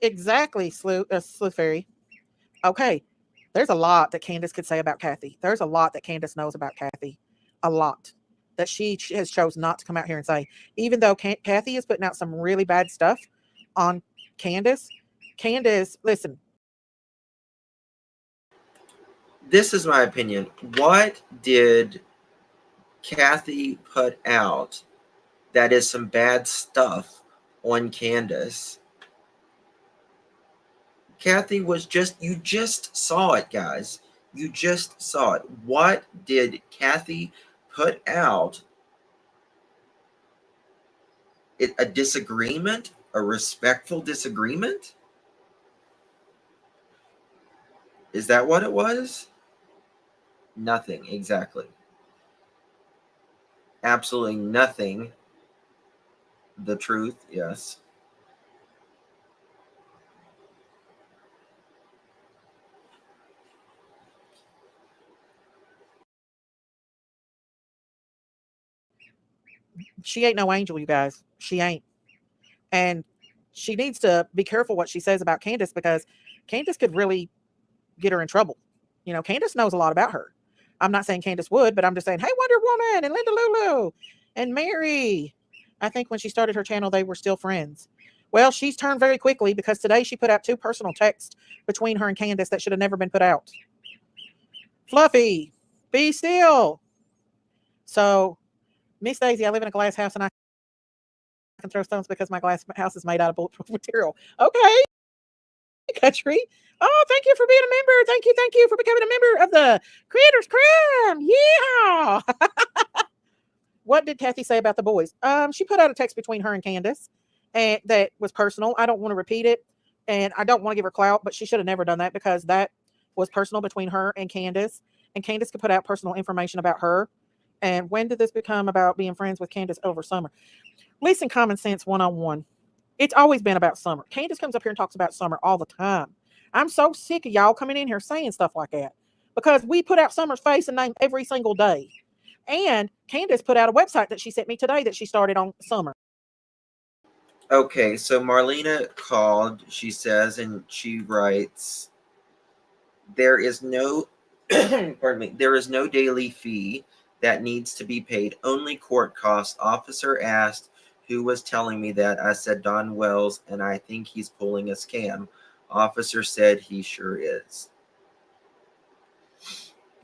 Exactly, Sleuth Fairy. Okay, there's a lot that Candace could say about Kathy. There's a lot that Candace knows about Kathy. A lot that she has chosen not to come out here and say. Even though Kathy is putting out some really bad stuff on Candace, listen. This is my opinion. What did Kathy put out that is some bad stuff on Candace? Kathy was you just saw it, guys. You just saw it. What did Kathy put out? A disagreement? A respectful disagreement? Is that what it was? Nothing, exactly. Absolutely nothing. The truth, yes. She ain't no angel, you guys. She ain't. And she needs to be careful what she says about Candace, because Candace could really get her in trouble. You know, Candace knows a lot about her. I'm not saying Candace would, but I'm just saying, hey, Wonder Woman and Linda Lulu and Mary. I think when she started her channel, they were still friends. Well, she's turned very quickly, because today she put out 2 personal texts between her and Candace that should have never been put out. Fluffy, be still. So, Miss Daisy, I live in a glass house and I can throw stones because my glass house is made out of bulletproof material. Okay, country. Oh, thank you for being a member. Thank you for becoming a member of the Creators Cram. Yeah. What did Kathy say about the boys? She put out a text between her and Candace, and that was personal. I don't want to repeat it, and I don't want to give her clout, but she should have never done that, because that was personal between her and Candace. And Candace could put out personal information about her. And when did this become about being friends with Candace over Summer? Listen, Common Sense 101. It's always been about Summer. Candace comes up here and talks about Summer all the time. I'm so sick of y'all coming in here saying stuff like that, because we put out Summer's face and name every single day. And Candace put out a website that she sent me today that she started on Summer. Okay, so Marlena called, she says, and she writes, there is no, pardon me, there is no daily fee that needs to be paid, only court costs. Officer asked who was telling me that. I said Don Wells, and I think he's pulling a scam. Officer said he sure is.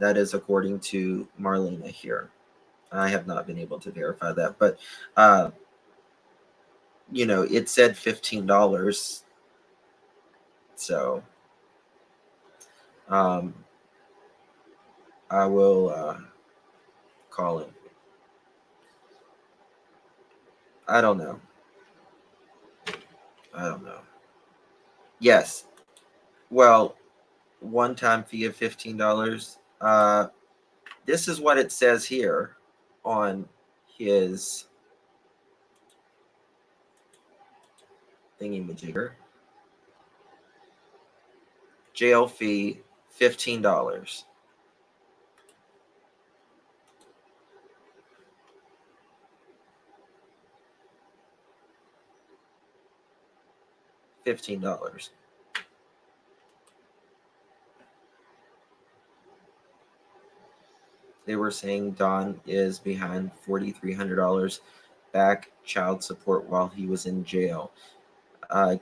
That is according to Marlena here. I have not been able to verify that, but you know, it said $15. So I will call him. I don't know. Yes. Well, one-time fee of $15. This is what it says here on his thingy-majigger. Jail fee, $15. $15. They were saying Don is behind $4,300 back child support while he was in jail.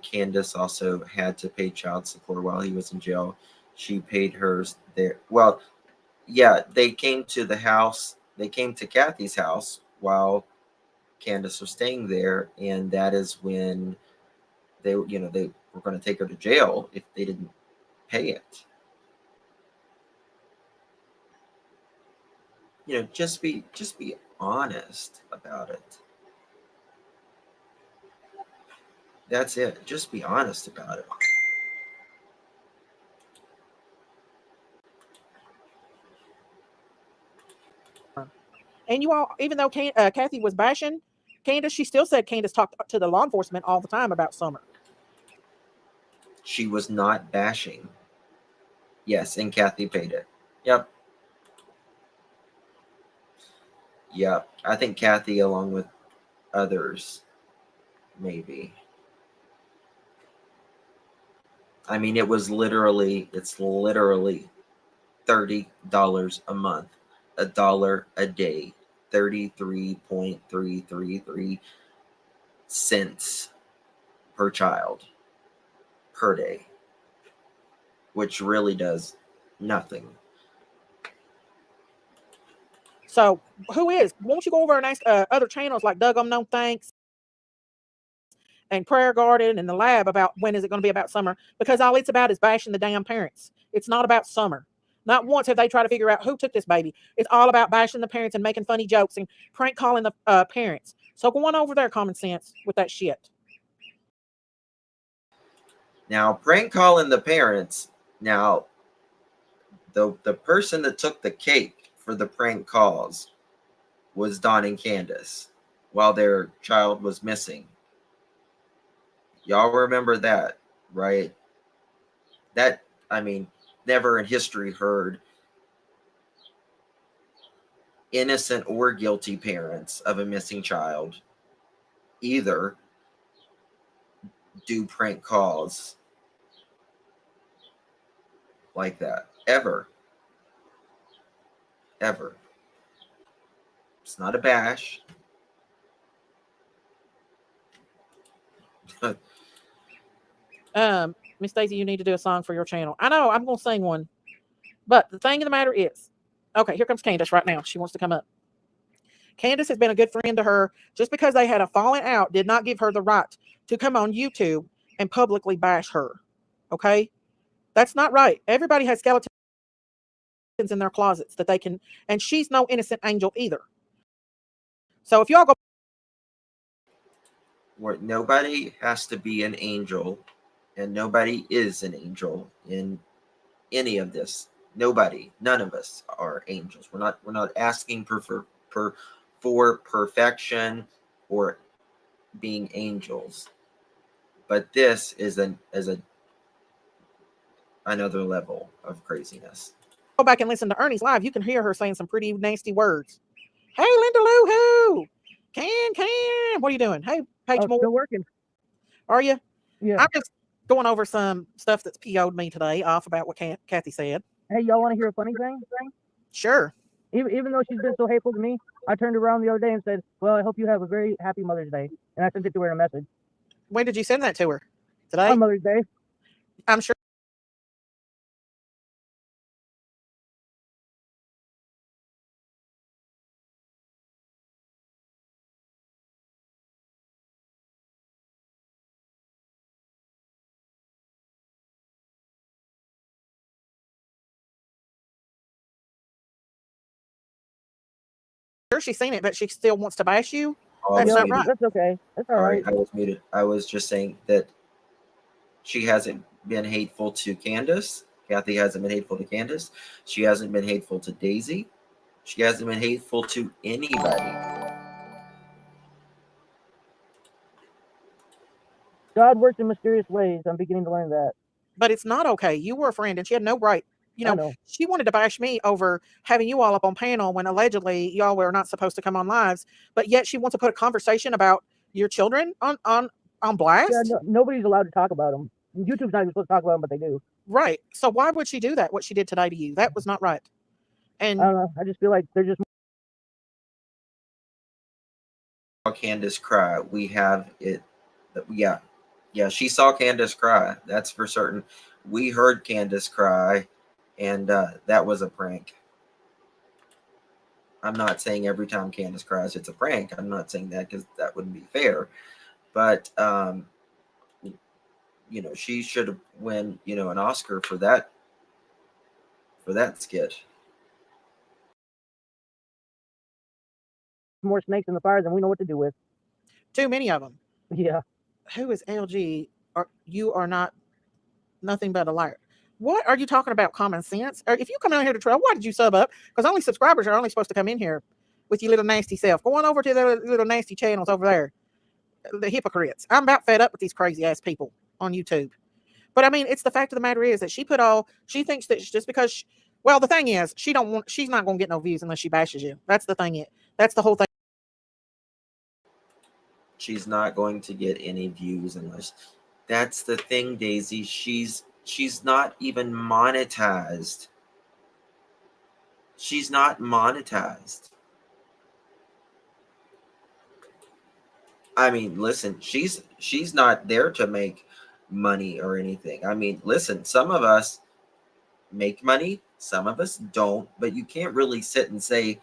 Candace also had to pay child support while he was in jail. She paid hers there. Well, yeah, they came to the house. They came to Kathy's house while Candace was staying there, and that is when they were going to take her to jail if they didn't pay it. You know, just be honest about it. That's it. Just be honest about it. And you all, even though Kathy was bashing Candace, she still said Candace talked to the law enforcement all the time about Summer. She was not bashing. Yes, and Kathy paid it. Yep. Yep. I think Kathy, along with others, maybe. I mean, it's literally $30 a month, $1 a day, 33.333 cents per child per day, which really does nothing. So who is? Won't you go over and ask other channels like Doug No Thanks and Prayer Garden and the Lab about when is it going to be about summer? Because all it's about is bashing the damn parents. It's not about summer. Not once have they tried to figure out who took this baby. It's all about bashing the parents and making funny jokes and prank calling the parents. So go on over there, common sense, with that shit. Now, prank calling the parents. Now, the person that took the cake for the prank calls was Don and Candace while their child was missing. Y'all remember that, right? That, I mean, never in history heard innocent or guilty parents of a missing child either do prank calls like that. Ever. Ever. It's not a bash. Miss Daisy, you need to do a song for your channel. I know, I'm going to sing one. But the thing of the matter is, okay, here comes Candace right now. She wants to come up. Candace has been a good friend to her. Just because they had a falling out did not give her the right to come on YouTube and publicly bash her. Okay? That's not right. Everybody has skeletons in their closets that they can, and she's no innocent angel either. So if y'all go, Where nobody has to be an angel, and nobody is an angel in any of this. Nobody, none of us are angels. We're not asking for perfection or being angels. But this is another level of craziness. go back and listen to Ernie's live, you can hear her saying some pretty nasty words. Hey, Linda Lou Who. Can. What are you doing? Hey, Paige Moore. Still working. Are you? Yeah. I'm just going over some stuff that's PO'd me today off about what Kathy said. Hey, y'all want to hear a funny thing? Sure. Even though she's been so hateful to me, I turned around the other day and said, well, I hope you have a very happy Mother's Day. And I sent it to her in a message. When did you send that to her? Today? On Mother's Day. I'm sure. She's seen it, but she still wants to bash you. That's not right. That's okay. That's all right. I was muted. I was just saying that she hasn't been hateful to Candace. Kathy hasn't been hateful to Candace. She hasn't been hateful to Daisy. She hasn't been hateful to anybody. God works in mysterious ways. I'm beginning to learn that. But it's not okay. You were a friend, and she had no right. You know, she wanted to bash me over having you all up on panel when allegedly y'all were not supposed to come on lives, but yet she wants to put a conversation about your children on blast. Yeah, nobody's allowed to talk about them. YouTube's not even supposed to talk about them, but they do. Right. So why would she do that? What she did today to you? That was not right. And I don't know. I just feel like they're just. Candace cry. We have it. Yeah. She saw Candace cry. That's for certain. We heard Candace cry, and that was a prank. I'm not saying every time Candace cries it's a prank. I'm not saying that because that wouldn't be fair. But she should have won an Oscar for that skit. More snakes in the fire than we know what to do with. Too many of them. Yeah. Who is LG? You are not nothing but a liar. What are you talking about? Common sense? Or if you come out here to troll, why did you sub up? Because only subscribers are only supposed to come in here with your little nasty self. Go on over to the little nasty channels over there. The hypocrites. I'm about fed up with these crazy ass people on YouTube. But I mean, it's the fact of the matter is that she thinks that just because, well, the thing is, she's not going to get no views unless she bashes you. That's the thing. That's the whole thing. She's not going to get any views unless. That's the thing, Daisy. She's not even monetized. She's not monetized. I mean, listen, she's not there to make money or anything. I mean, listen, some of us make money, some of us don't, but you can't really sit and say,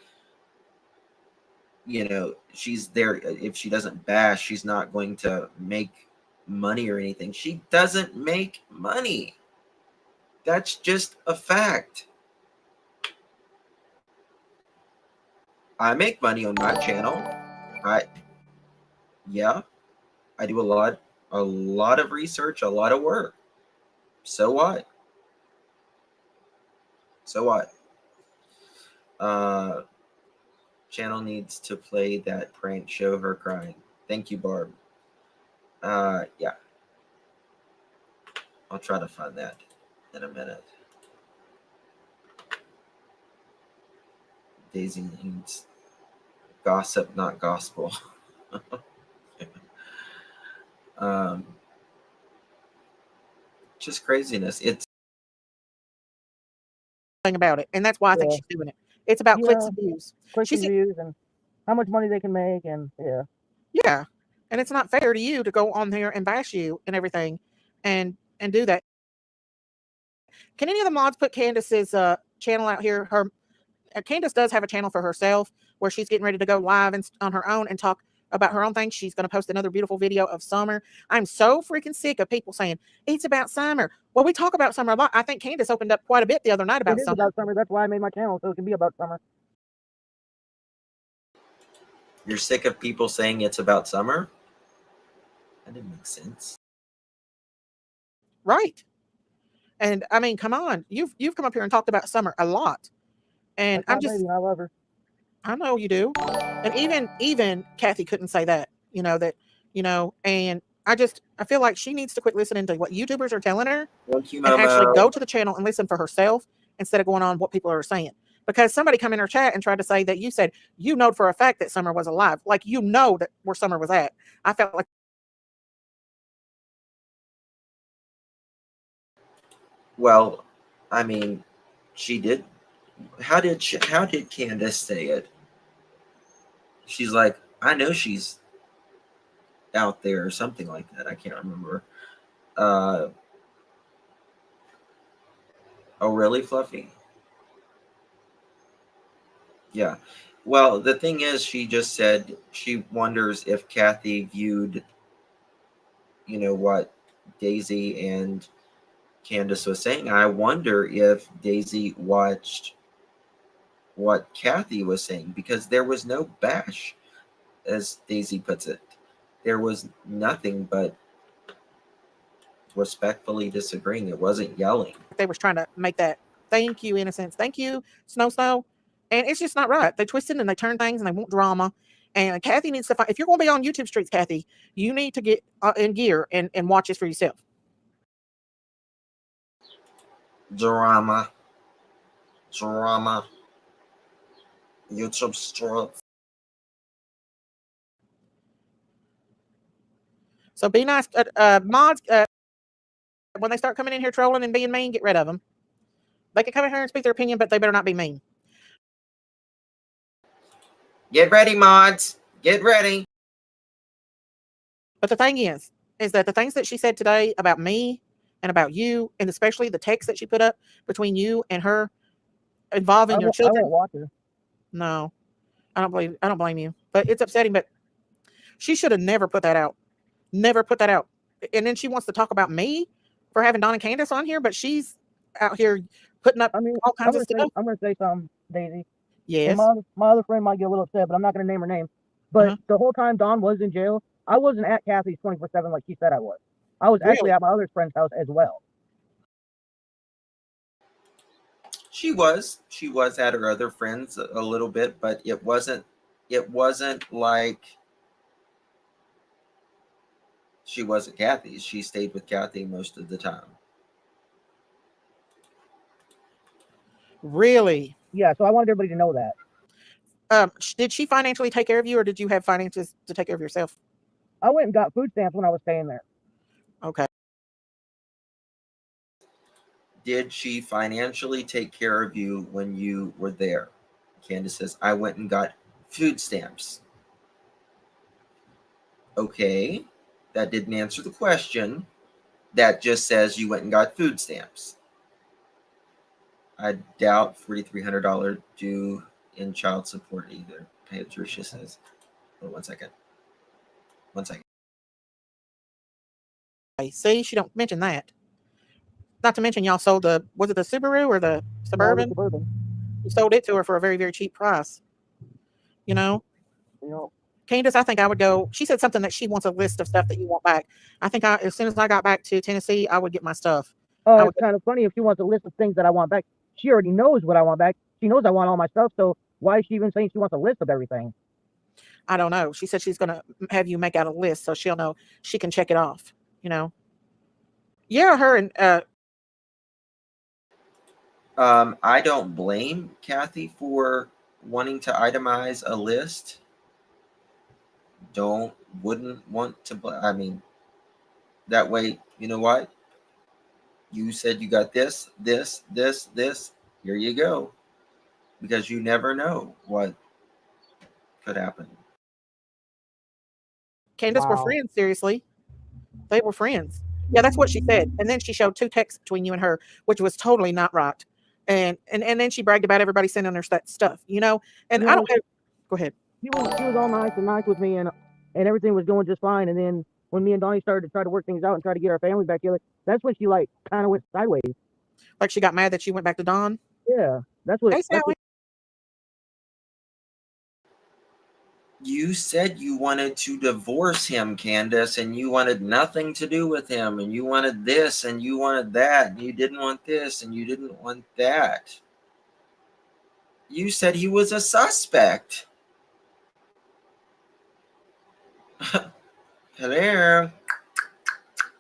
she's there. If she doesn't bash, she's not going to make money or anything. She doesn't make money. That's just a fact. I make money on my channel. I do a lot of research, a lot of work. So what? Channel needs to play that prank, show her crying. Thank you, Barb. Yeah. I'll try to find that in a minute. Daisy needs gossip, not gospel. Just craziness. It's Thing about it, and that's why I think she's doing it. It's about clicks and views. Clicks and views and how much money they can make, and yeah. And it's not fair to you to go on there and bash you and everything, and do that. Can any of the mods put Candace's channel out here? Candace does have a channel for herself where she's getting ready to go live on her own and talk about her own thing. She's going to post another beautiful video of summer. I'm so freaking sick of people saying it's about summer. Well, we talk about summer a lot. I think Candace opened up quite a bit the other night about summer. It is about summer. That's why I made my channel, so it can be about summer. You're sick of people saying it's about summer? That didn't make sense. Right. And I mean, come on. You've come up here and talked about summer a lot. And I'm just, I love her. I know you do. And even Kathy couldn't say that, and I feel like she needs to quit listening to what YouTubers are telling her and actually go to the channel and listen for herself instead of going on what people are saying. Because somebody come in her chat and tried to say that you said, for a fact that summer was alive. Like, that where summer was at. I felt like. Well, I mean, she did. How did Candace say it? She's like, I know she's out there or something like that. I can't remember. Oh, really, Fluffy? Yeah. Well, the thing is, she just said she wonders if Kathy viewed, what Daisy and Candace was saying. I wonder if Daisy watched what Kathy was saying, because there was no bash, as Daisy puts it. There was nothing but respectfully disagreeing. It wasn't yelling. They was trying to make that, thank you, Innocence, thank you, Snow. And it's just not right. They twist it and they turn things and they want drama. And Kathy needs to find, if you're going to be on YouTube streets, Kathy, you need to get in gear and watch this for yourself. Drama. YouTube streets. So be nice. Mods, when they start coming in here trolling and being mean, get rid of them. They can come in here and speak their opinion, but they better not be mean. Get ready, mods. Get ready. But the thing is that the things that she said today about me and about you, and especially the text that she put up between you and her involving your children. I won't watch her. No, I don't blame you. But it's upsetting. But she should have never put that out. Never put that out. And then she wants to talk about me for having Dawn and Candace on here, but she's out here putting up all kinds of stuff. I'm going to say something, Daisy. Yes. My other friend might get a little upset, but I'm not going to name her name. But the whole time Dawn was in jail, I wasn't at Kathy's 24/7 like she said I was. I was actually at my other friend's house as well. She was at her other friends a little bit, but it wasn't like she wasn't Kathy's. She stayed with Kathy most of the time. Really? Yeah, so I wanted everybody to know that. Did she financially take care of you, or did you have finances to take care of yourself? I went and got food stamps when I was staying there. Okay. Did she financially take care of you when you were there? Candace says, I went and got food stamps. Okay, that didn't answer the question. That just says you went and got food stamps. I doubt $4,300 due in child support either. Patricia says. Hold on 1 second. 1 second. See, she don't mention that. Not to mention y'all sold was it the Subaru or the Suburban? No, the Suburban. You sold it to her for a very, very cheap price. You know? You know, Candace, I think I would go. She said something that she wants a list of stuff that you want back. I think as soon as I got back to Tennessee, I would get my stuff. I would it's kind of funny if she wants a list of things that I want back. She already knows what I want back. She knows I want all my stuff, so why is she even saying she wants a list of everything? I don't know. She said she's going to have you make out a list so she'll know she can check it off, you know? Yeah, her and I don't blame Kathy for wanting to itemize a list. Wouldn't want to. I mean, that way, you know what? You said you got this. Here you go. Because you never know what could happen. Candace were friends, seriously. They were friends. Yeah, that's what she said. And then she showed 2 texts between you and her, which was totally not right. And then she bragged about everybody sending her that stuff, you know? And I don't have, go ahead. She was all nice with me, and everything was going just fine. And then when me and Donnie started to try to work things out and try to get our family back together, that's when she like kind of went sideways. Like she got mad that you went back to Don. Yeah, that's what. Hey, Sally. You said you wanted to divorce him, Candace, and you wanted nothing to do with him, and you wanted this, and you wanted that, and you didn't want this, and you didn't want that. You said he was a suspect. Hello?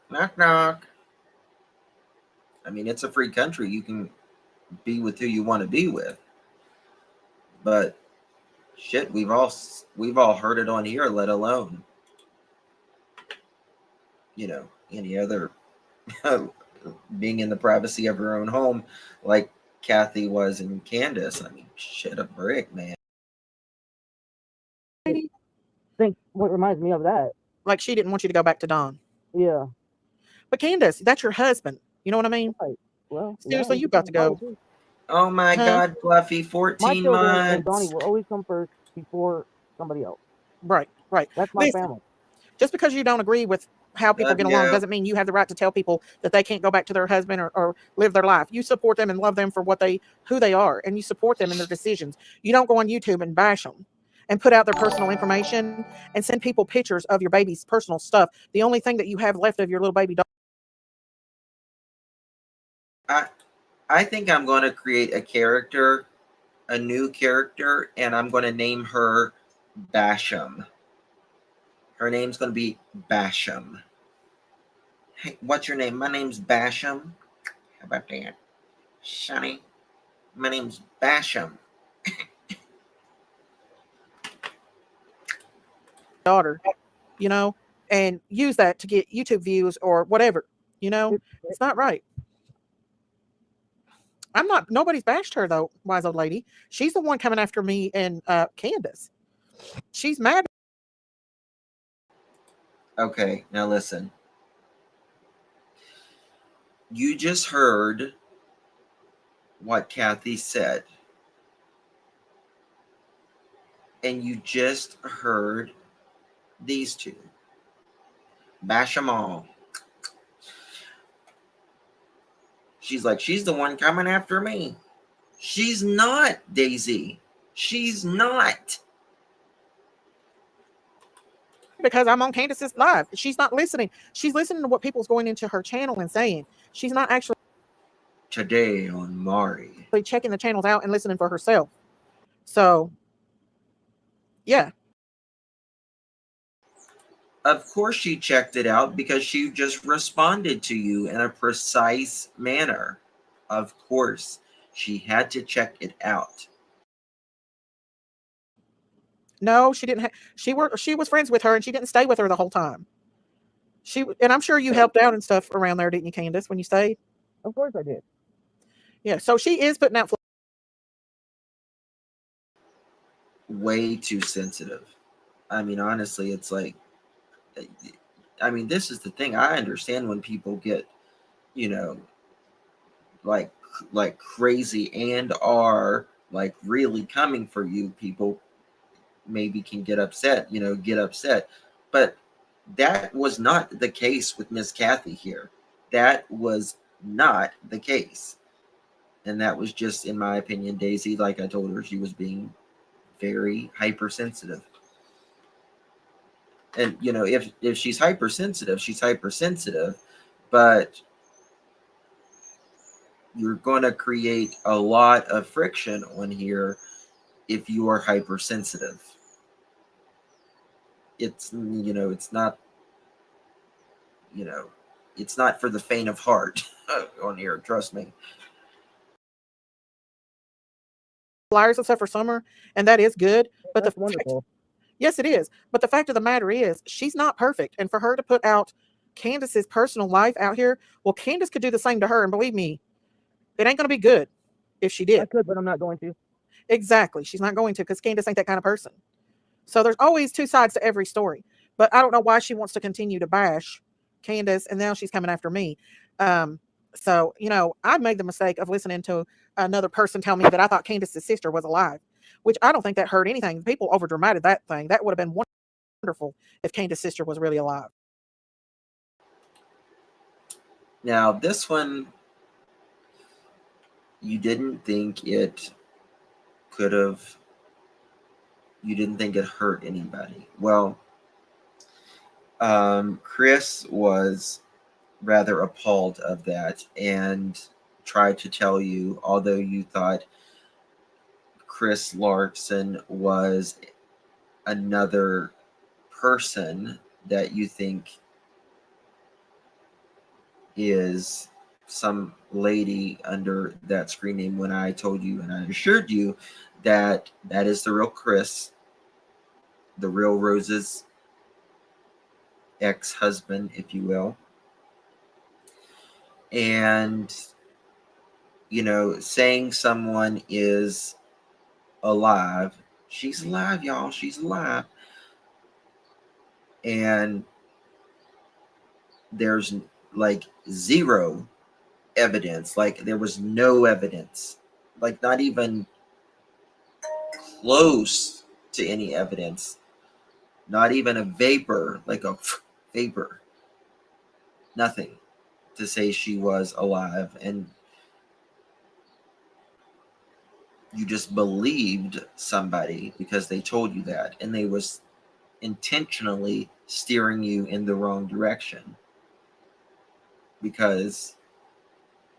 Knock, knock. I mean, it's a free country. You can be with who you want to be with. But shit, we've all heard it on here, let alone, you know, any other being in the privacy of her own home like Kathy was in Candace. I mean, shit, a brick, man. I think what reminds me of that. Like she didn't want you to go back to Don. Yeah. But Candace, that's your husband. You know what I mean? Right. Well, seriously, yeah, you got to go. Oh my God, Fluffy, 14 my children months. and Donnie will always come first before somebody else. Right. That's my family. Just because you don't agree with how people get along doesn't mean you have the right to tell people that they can't go back to their husband or live their life. You support them and love them for who they are, and you support them in their decisions. You don't go on YouTube and bash them and put out their personal information and send people pictures of your baby's personal stuff. The only thing that you have left of your little baby dog. I think I'm going to create a new character, and I'm going to name her Basham. Her name's going to be Basham. Hey, what's your name? My name's Basham. How about that? Sonny, my name's Basham. Daughter, you know, and use that to get YouTube views or whatever, you know. It's not right. Nobody's bashed her though, wise old lady. She's the one coming after me and Candace. She's mad. Okay, now listen. You just heard what Kathy said. And you just heard these two. Bash them all. She's like, she's the one coming after me. She's not, Daisy. She's not. Because I'm on Candace's live. She's not listening. She's listening to what people's going into her channel and saying. She's not actually Today on Mari. checking the channels out and listening for herself. So, yeah. Of course she checked it out because she just responded to you in a precise manner. Of course She had to check it out. No, she didn't. She was friends with her, and she didn't stay with her the whole time. And I'm sure you helped out and stuff around there, didn't you, Candace, when you stayed? Of course I did. Yeah. So she is putting out. Way too sensitive. I mean, honestly, it's like, I mean, this is the thing. I understand when people get, you know, like crazy and are like really coming for you. People maybe can get upset, but that was not the case with Miss Kathy here. That was not the case. And that was just, in my opinion, Daisy, like I told her, she was being very hypersensitive. And if she's hypersensitive, she's hypersensitive, but you're going to create a lot of friction on here if you are hypersensitive. It's it's not it's not for the faint of heart on here, trust me. Flyers and stuff for summer, and that is good. But That's wonderful. Yes, it is. But the fact of the matter is, she's not perfect. And for her to put out Candace's personal life out here, well, Candace could do the same to her. And believe me, it ain't going to be good if she did. I could, but I'm not going to. Exactly. She's not going to, because Candace ain't that kind of person. So there's always two sides to every story. But I don't know why she wants to continue to bash Candace, and now she's coming after me. So, I made the mistake of listening to another person tell me that I thought Candace's sister was alive, which I don't think that hurt anything. People overdramated that thing. That would have been wonderful if Candace's sister was really alive. Now, this one, you didn't think it hurt anybody. Well, Chris was rather appalled of that and tried to tell you, although you thought Chris Larson was another person that you think is some lady under that screen name, when I told you and I assured you that that is the real Chris, the real Rose's ex-husband, if you will. And saying someone is alive, she's alive, y'all, she's alive, and there's like zero evidence, like there was no evidence, like not even close to any evidence, not even a vapor, like a vapor, nothing to say she was alive. And you just believed somebody because they told you that, and they was intentionally steering you in the wrong direction because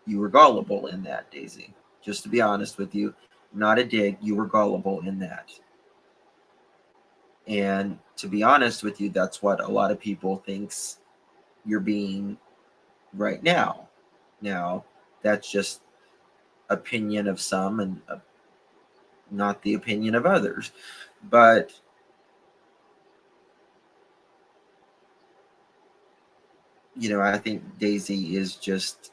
you were gullible in that, Daisy. Just to be honest with you, not a dig, you were gullible in that. And to be honest with you, that's what a lot of people thinks you're being right now. Now, that's just opinion of some and not the opinion of others. But I think Daisy is just,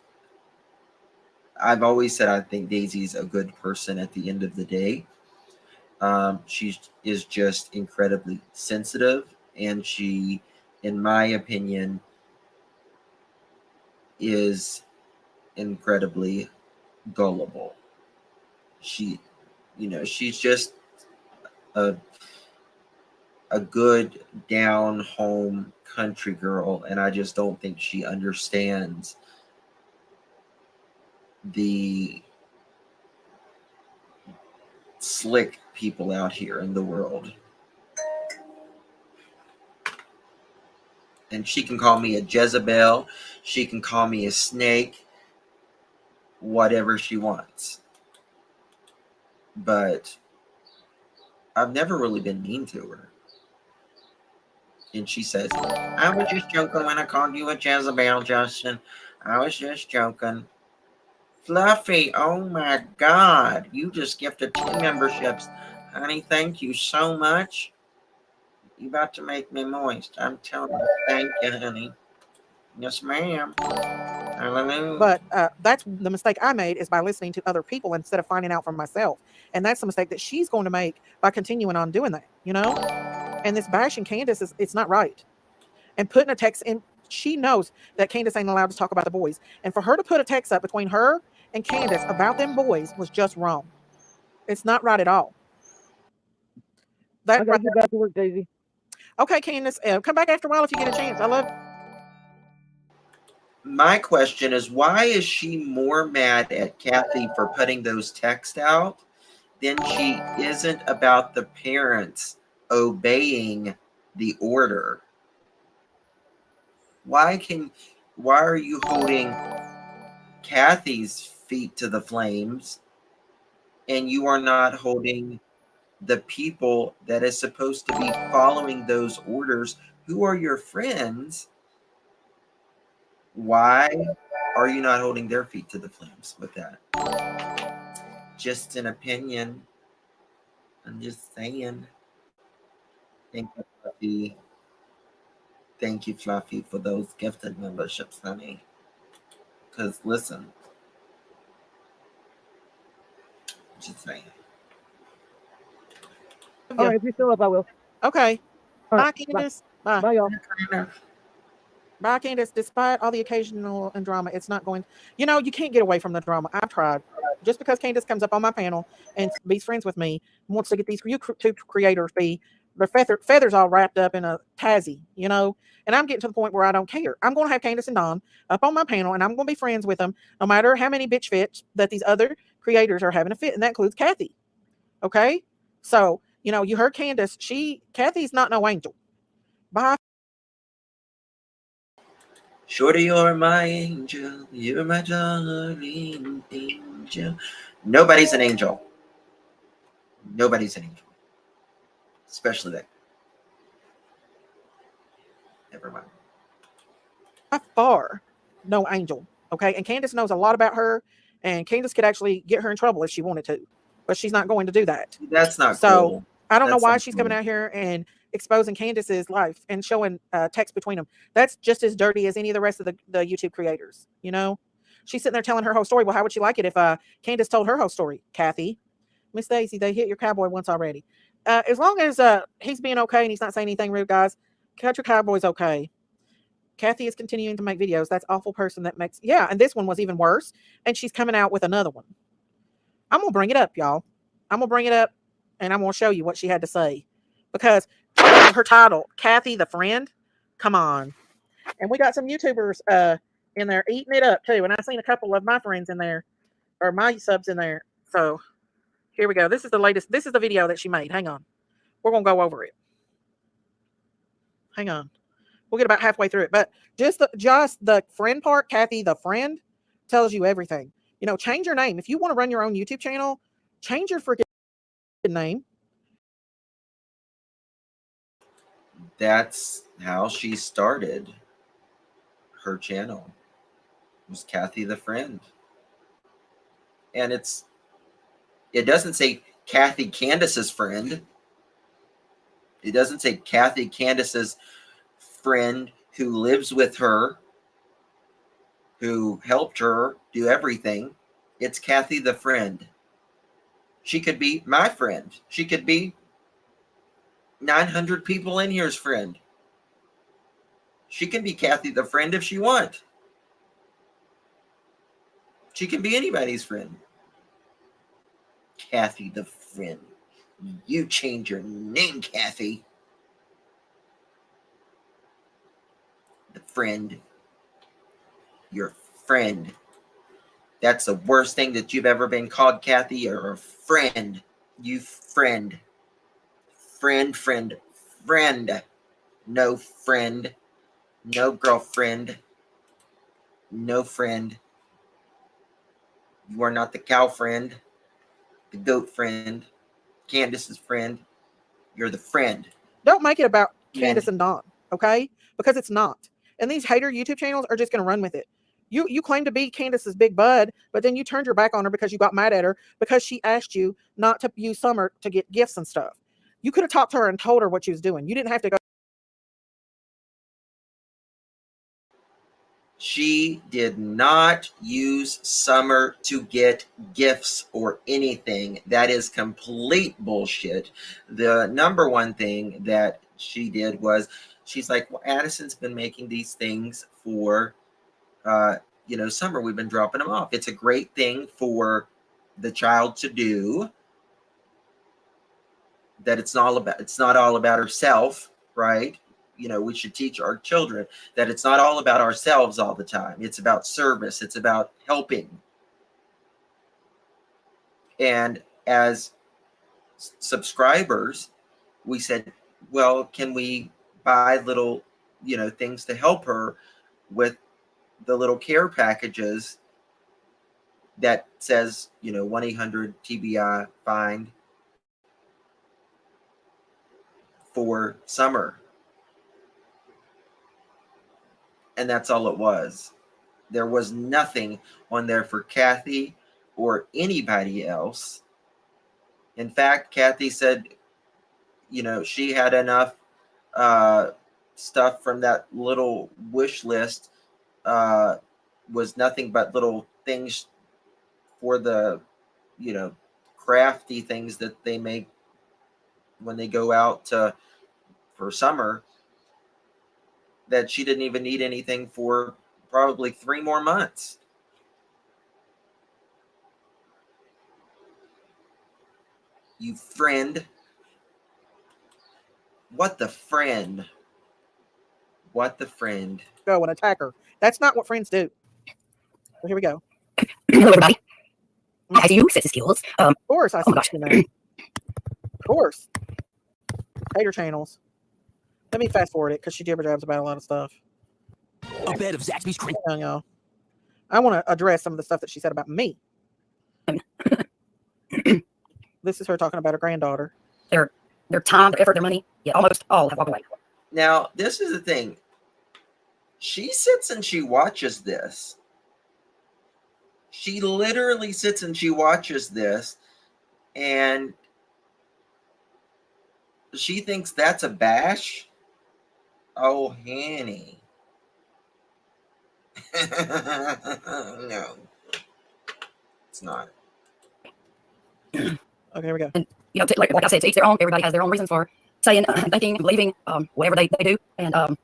I've always said I think Daisy's a good person at the end of the day. She is just incredibly sensitive, and she, in my opinion, is incredibly gullible. She's just a good down home country girl, and I just don't think she understands the slick people out here in the world. And she can call me a Jezebel, she can call me a snake, whatever she wants. But I've never really been mean to her. And she says, I was just joking when I called you a Jezebel, Justin. I was just joking. Fluffy, oh my God. You just gifted 10 memberships. Honey, thank you so much. You about to make me moist. I'm telling you. Thank you, honey. Yes, ma'am. Hallelujah. But that's the mistake I made, is by listening to other people instead of finding out for myself. And that's the mistake that she's going to make by continuing on doing that, you know? And this bashing Candace it's not right. And putting a text in, she knows that Candace ain't allowed to talk about the boys. And for her to put a text up between her and Candace about them boys was just wrong. It's not right at all. I That gotta right get there. back to work, Daisy. Okay, Candace, come back after a while if you get a chance. I love. My question is, why is she more mad at Kathy for putting those texts out than she isn't about the parents obeying the order? Why are you holding Kathy's feet to the flames and you are not holding the people that is supposed to be following those orders, who are your friends? Why are you not holding their feet to the flames with that? Just an opinion. I'm just saying. Thank you, Fluffy. Thank you, Fluffy, for those gifted memberships, honey. Because listen, just saying. All right, if you're still up, I will. Okay. All Bye, right, Candace. Bye. bye, y'all. Bye, Candace. Despite all the occasional and drama, it's not going. You know, you can't get away from the drama. I've tried. Just because Candace comes up on my panel and be friends with me, wants to get these YouTube creators their feathers all wrapped up in a tazy, you know. And I'm getting to the point where I don't care. I'm going to have Candace and Don up on my panel, and I'm going to be friends with them, no matter how many bitch fits that these other creators are having a fit, and that includes Kathy. Okay, so you know, you heard Candace. Kathy's not no angel. Bye. Shorty, you're my angel. You're my darling angel. Nobody's an angel. Nobody's an angel. Especially that. Never mind. By far no angel. Okay. And Candace knows a lot about her, and Candace could actually get her in trouble if she wanted to, but she's not going to do that. That's not So cool. I don't know That's why not she's cool. coming out here and exposing Candace's life and showing text between them. That's just as dirty as any of the rest of the YouTube creators. You know, she's sitting there telling her whole story. Well, how would she like it if Candace told her whole story? Kathy, Miss Daisy, they hit your cowboy once already. As long as he's being okay and he's not saying anything rude, guys, cut your cowboys okay. Kathy is continuing to make videos. That's awful person that makes, yeah. And this one was even worse. And she's coming out with another one. I'm going to bring it up, y'all. I'm going to bring it up and I'm going to show you what she had to say, because her title, Kathy the Friend, come on. And we got some YouTubers in there eating it up too. And I've seen a couple of my friends in there, or my subs in there. So here we go. This is the latest. This is the video that she made. Hang on. We're going to go over it. Hang on. We'll get about halfway through it. But just the friend part, Kathy the Friend, tells you everything. You know, change your name. If you want to run your own YouTube channel, change your freaking name. That's how she started her channel. It was Kathy the Friend. And it doesn't say Kathy Candace's friend. It doesn't say Kathy Candace's friend who lives with her, who helped her do everything. It's Kathy the Friend. She could be my friend. She could be 900 people in here's friend. She can be Kathy the Friend if she wants. She can be anybody's friend. Kathy the Friend. You change your name, Kathy. The Friend. Your friend. That's the worst thing that you've ever been called, Kathy. You're a friend. You friend. Friend, friend, friend. No friend. No girlfriend. No friend. You are not the cow friend. The goat friend. Candace's friend. You're the friend. Don't make it about Candace and Dawn, okay? Because it's not. And these hater YouTube channels are just going to run with it. You claim to be Candace's big bud, but then you turned your back on her because you got mad at her because she asked you not to use Summer to get gifts and stuff. You could have talked to her and told her what she was doing. You didn't have to go. She did not use Summer to get gifts or anything. That is complete bullshit. The number one thing that she did was she's like, well, Addison's been making these things for Summer. We've been dropping them off. It's a great thing for the child to do. That it's not all about herself, right? We should teach our children that it's not all about ourselves all the time. It's about service. It's about helping. And as subscribers, we said, well, can we buy little, things to help her with the little care packages that says, 1-800-TBI find for Summer. And that's all it was. There was nothing on there for Kathy or anybody else. In fact, Kathy said, she had enough stuff from that little wish list, was nothing but little things for the, crafty things that they make when they go out for Summer, that she didn't even need anything for probably 3 more months. You friend. What the friend? What the friend? Go and attack her. That's not what friends do. So here we go. Hello, everybody. How do you set the skills? Of course, I see oh my gosh. Of course. Hater channels. Let me fast forward it because she jibber jabs about a lot of stuff. A bed of Zaxby's cream. Hang on, y'all. I want to address some of the stuff that she said about me. This is her talking about her granddaughter. Their time, their effort, their money, yeah, almost all have walked away. Now, this is the thing. She sits and she watches this. She literally sits and she watches this, and she thinks that's a bash. Oh, Hanny. No, it's not. Okay, here we go. And, like I said, to each their own. Everybody has their own reasons for saying, thinking, and believing, whatever they do. And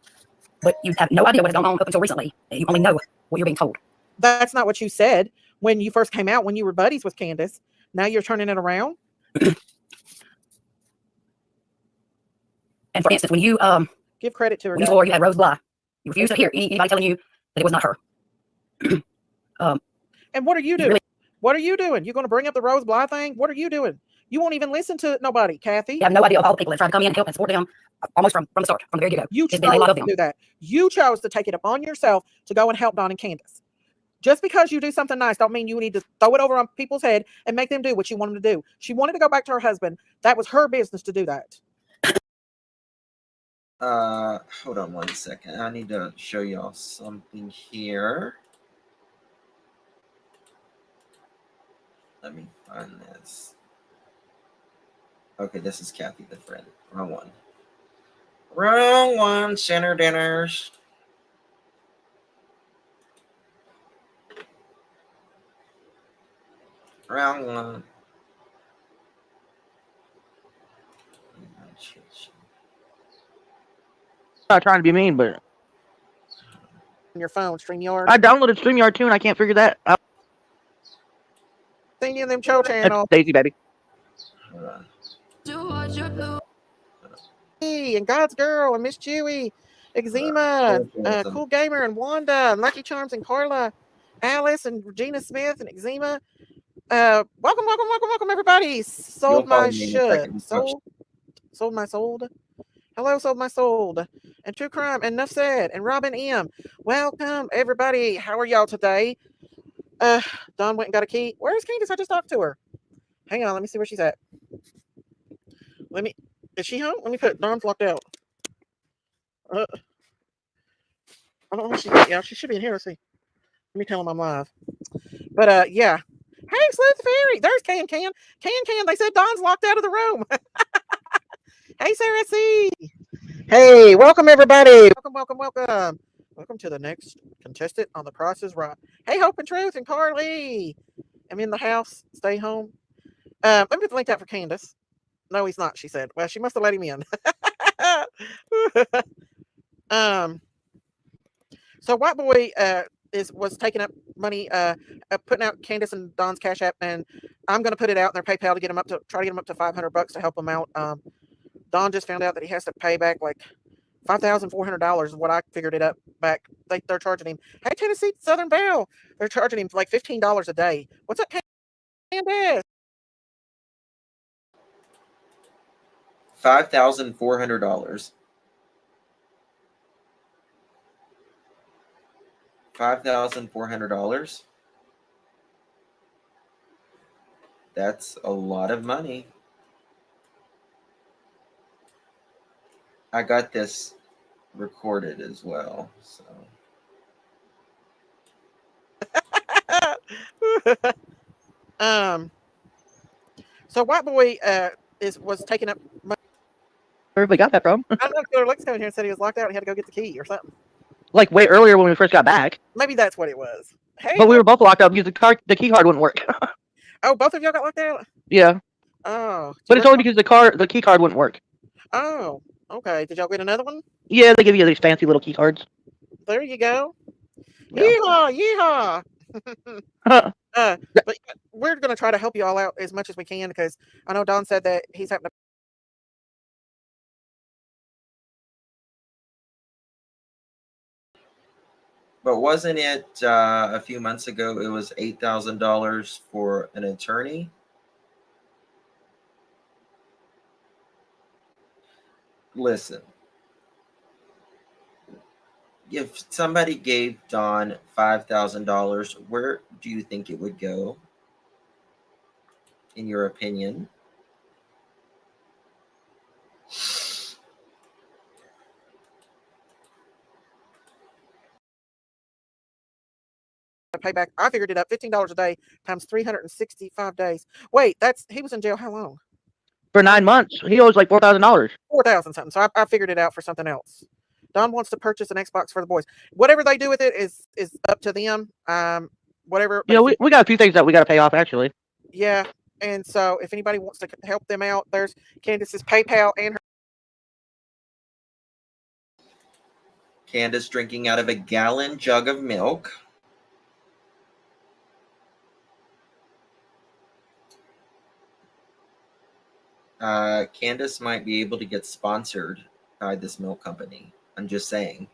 but you have no idea what has gone on up until recently. You only know what you're being told. That's not what you said when you first came out, when you were buddies with Candace. Now you're turning it around. And for instance, when you give credit to her, when you swore you had Rose Bly, you refused to hear anybody telling you that it was not her. And what are you doing? Really, what are you doing? You going to bring up the Rose Bly thing? What are you doing? You won't even listen to nobody, Kathy. You have no idea of all the people that tried to come in and help and support them almost from the start, from the very get-go. You chose to do that. You chose to take it upon yourself to go and help Don and Candace. Just because you do something nice don't mean you need to throw it over on people's head and make them do what you want them to do. She wanted to go back to her husband. That was her business to do that. Hold on one second. I need to show y'all something here. Let me find this. Okay, this is Kathy the friend. Wrong one. Wrong one. Center dinners. Wrong one. Not trying to be mean, but On your phone, StreamYard. I downloaded StreamYard too, and I can't figure that out. Thinking them show channel. Daisy, baby. Hey, and God's Girl and Miss Chewy, Eczema, Cool Gamer and Wanda, and Lucky Charms and Carla, Alice and Regina Smith and Eczema. Welcome, everybody. Sold my should. Sold my sold. Hello, sold my sold. And True Crime and Nuff Said and Robin M. Welcome, everybody. How are y'all today? Dawn went and got a key. Where's Candace? I just talked to her. Hang on, let me see where she's at. Is she home? Let me put Dawn's locked out. I don't know if she's, yeah, she should be in here. Let's see. Let me tell him I'm live. But yeah. Hey, Sleuth Fairy. There's Can. They said Don's locked out of the room. Hey, Sarah C. Hey, welcome everybody. Welcome. Welcome to the next contestant on The Price is Right. Hey, Hope and Truth and Carly. I'm in the house. Stay home. Let me put the link out for Candace. No, he's not, she said. Well, she must have let him in. So White Boy was taking up money, putting out Candace and Don's Cash App, and I'm going to put it out in their PayPal to try to get them up to $500 to help them out. Don just found out that he has to pay back like $5,400 is what I figured it up back. They're charging him. Hey, Tennessee Southern Belle, they're charging him like $15 a day. What's up, Candace? $5,400. $5,400. That's a lot of money. I got this recorded as well, so. So White Boy was taking up money. Where we got that from? I don't know. Killer Lex came in here and said he was locked out and he had to go get the key or something. Like way earlier when we first got back. Maybe that's what it was. Hey, but we were both locked up because the key card wouldn't work. Oh, both of y'all got locked out? Yeah. Oh. But it's only because the key card wouldn't work. Oh, okay. Did y'all get another one? Yeah, they give you these fancy little key cards. There you go. Yeah. Yeehaw! But we're going to try to help you all out as much as we can because I know Don said that he's having to. But wasn't it a few months ago? It was $8,000 for an attorney. Listen, if somebody gave Don $5,000, where do you think it would go? In your opinion? Pay back. I figured it up. $15 a day times 365 days. Wait, he was in jail how long? For 9 months. He owes like $4,000. 4,000 something. So I figured it out for something else. Don wants to purchase an Xbox for the boys. Whatever they do with it is up to them. Whatever. Yeah, we got a few things that we got to pay off actually. Yeah, and so if anybody wants to help them out, there's Candace's PayPal and her. Candace drinking out of a gallon jug of milk. Candace might be able to get sponsored by this milk company. I'm just saying.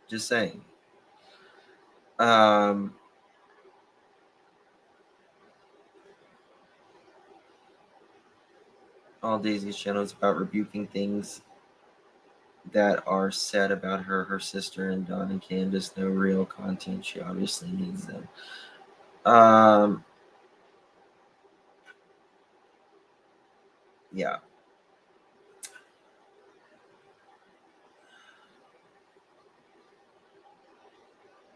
Just saying. All Daisy's channel is about rebuking things that are said about her sister, and Don and Candace. No real content. She obviously needs them. Yeah.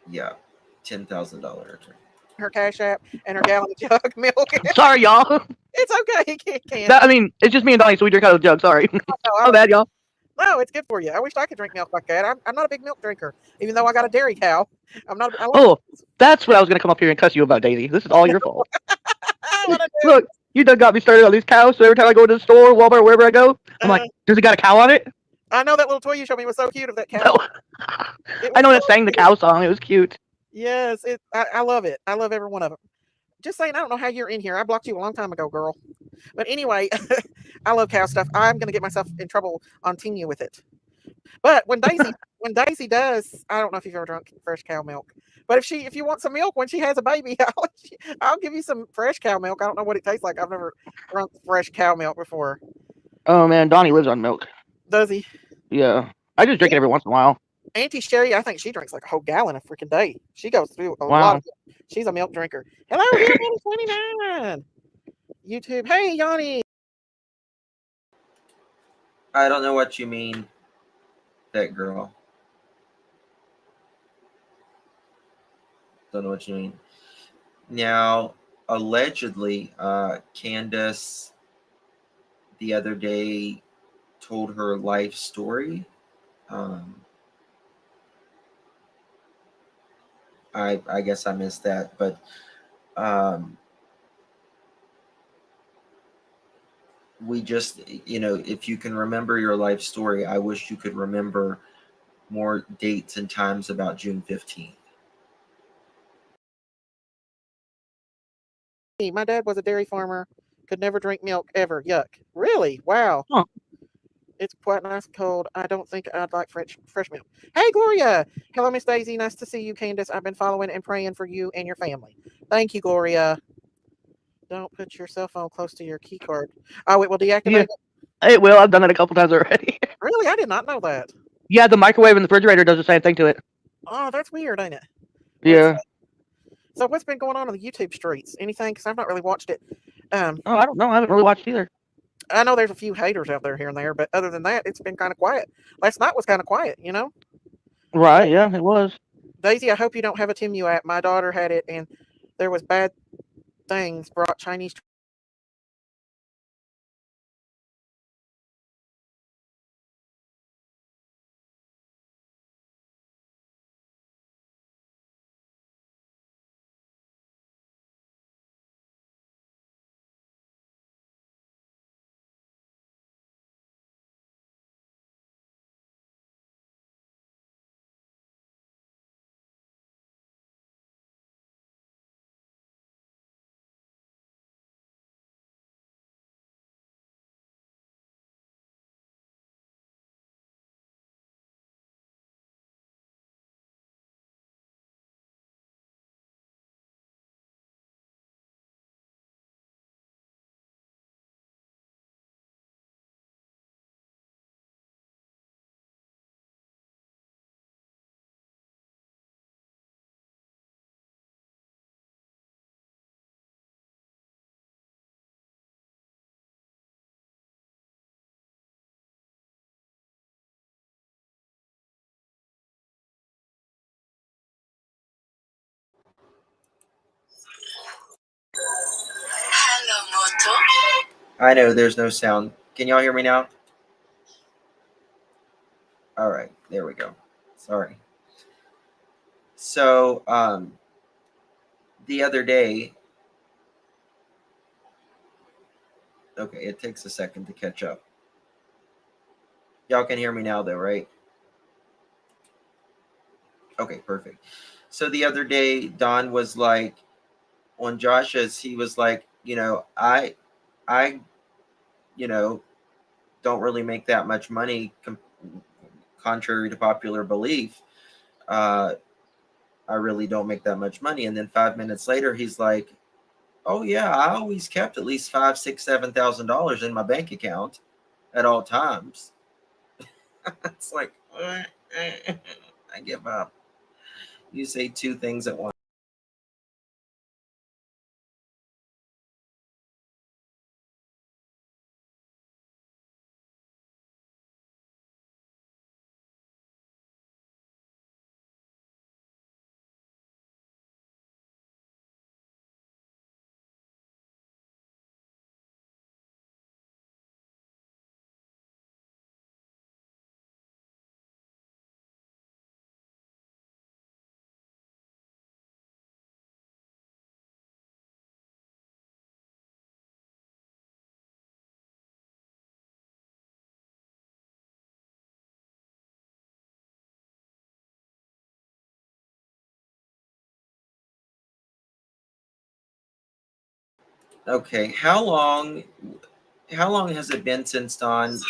Yeah. $10,000. Her Cash App and her gallon of jug milk. Sorry, y'all. It's okay, Candace. I mean, it's just me and Donnie, so we drink out of the jug. Sorry. Oh, bad, y'all. No, it's good for you. I wish I could drink milk like that. I'm not a big milk drinker, even though I got a dairy cow. I'm not. That's what I was gonna come up here and cuss you about, Daisy. This is all your fault. Look, you done got me started on these cows. So every time I go to the store, Walmart, wherever I go, I'm like, does it got a cow on it? I know that little toy you showed me was so cute of that cow. No. I know that sang the cow song. It was cute. Yes, I love it. I love every one of them. Just saying, I don't know how you're in here. I blocked you a long time ago, girl. But anyway, I love cow stuff. I'm gonna get myself in trouble on Tinu with it. But when Daisy does, I don't know if you've ever drunk fresh cow milk. But if you want some milk when she has a baby, I'll give you some fresh cow milk. I don't know what it tastes like. I've never drunk fresh cow milk before. Oh man, Donnie lives on milk. Does he? Yeah, I just drink it every once in a while. Auntie Sherry, I think she drinks like a whole gallon a freaking day. She goes through a lot of it. She's a milk drinker. Hello, Hillbilly 29. YouTube. Hey, Yanni. I don't know what you mean, that girl. Don't know what you mean. Now, allegedly, Candace the other day told her life story. I guess I missed that, but we just, if you can remember your life story, I wish you could remember more dates and times about June 15th. My dad was a dairy farmer, could never drink milk ever. Yuck. Really? Wow. Huh. It's quite nice and cold. I don't think I'd like fresh milk. Hey, Gloria. Hello, Miss Daisy. Nice to see you, Candace. I've been following and praying for you and your family. Thank you, Gloria. Don't put your cell phone close to your key card. Oh, it will deactivate Yeah, it? it will. I've done that a couple times already. Really? I did not know that. Yeah, the microwave and the refrigerator does the same thing to it. Oh, that's weird, ain't it? Yeah. So what's been going on the YouTube streets? Anything? Because I've not really watched it. Oh, I don't know. I haven't really watched either. I know there's a few haters out there here and there, but other than that, it's been kind of quiet. Last night was kind of quiet, you know? Right, yeah, it was. Daisy, I hope you don't have a Timu app. My daughter had it, and there was bad things brought Chinese. I know there's no sound. Can y'all hear me now? All right, there we go. Sorry. So, the other day, okay, it takes a second to catch up. Y'all can hear me now, though, right? Okay, perfect. So the other day, Don was like, on Josh's, he was like, I, don't really make that much money, contrary to popular belief. I really don't make that much money. And then 5 minutes later, he's like, oh yeah, I always kept at least $5, $6, $7,000 in my bank account at all times. It's like, I give up. You say two things at once. Okay, how long has it been since Don?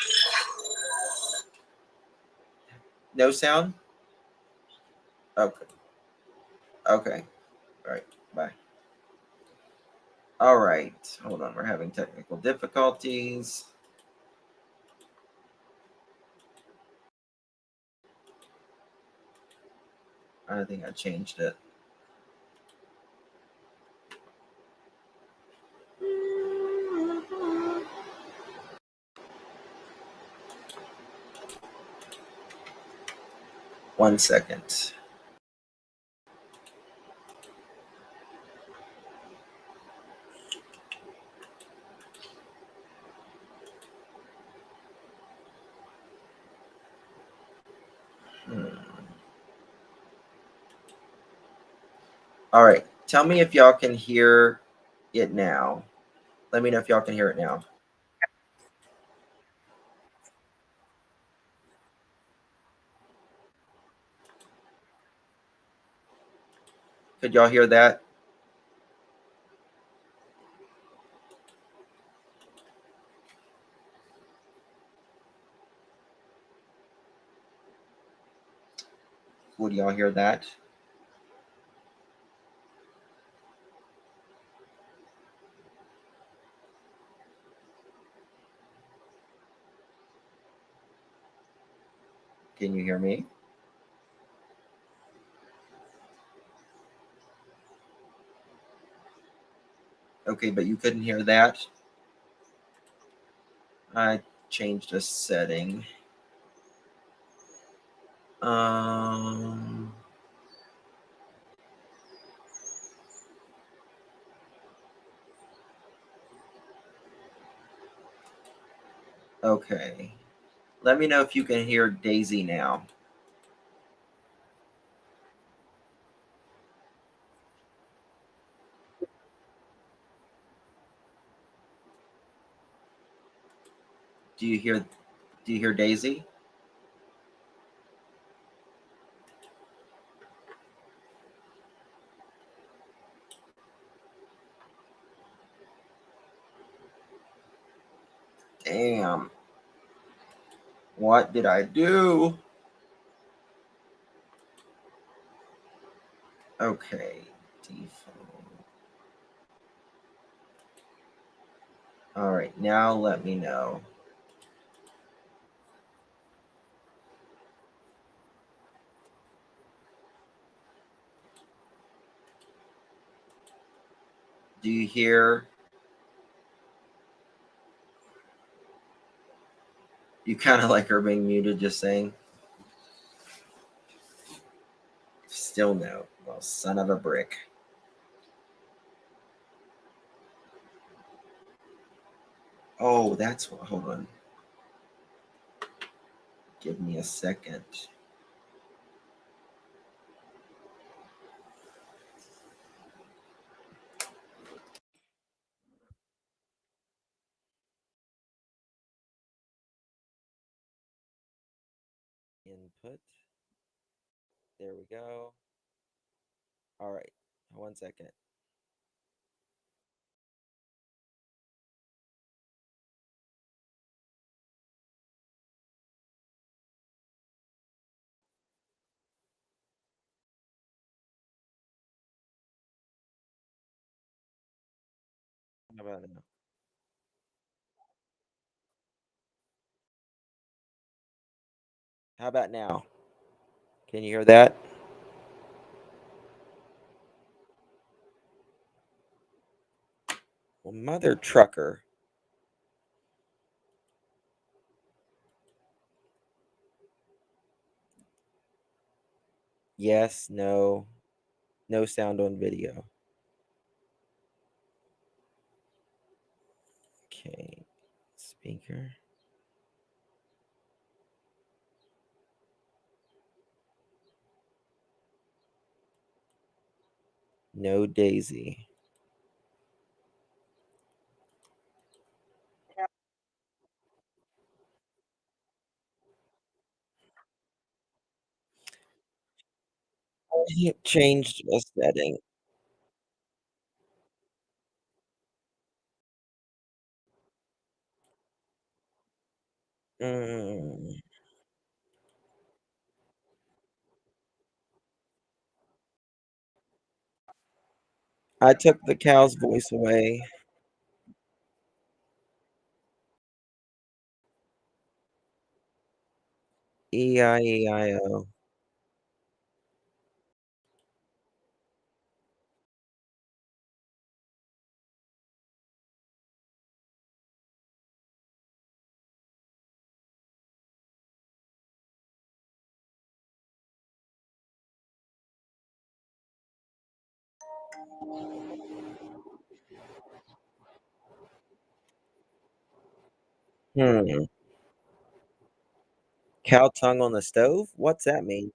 No sound? Okay. Okay. All right. Bye. All right. Hold on. We're having technical difficulties. I think I changed it. One second. All right. Tell me if y'all can hear it now. Let me know if y'all can hear it now. Could y'all hear that? Would y'all hear that? Can you hear me? Okay, but you couldn't hear that? I changed a setting. Um, okay. Let me know if you can hear Daisy now. Do you hear Daisy? Damn. What did I do? Okay. Default. All right. Now let me know. Do you hear? You kind of like her being muted, just saying. Still no. Well, son of a brick. Oh, that's what. Hold on. Give me a second. Input. There we go. All right. 1 second. How about now? How about now? Can you hear that? Well, mother trucker. Yes, no. No sound on video. Okay. Speaker. No Daisy. I changed a setting. Mm. I took the cow's voice away. E-I-E-I-O. Hmm. Cow tongue on the stove? What's that mean?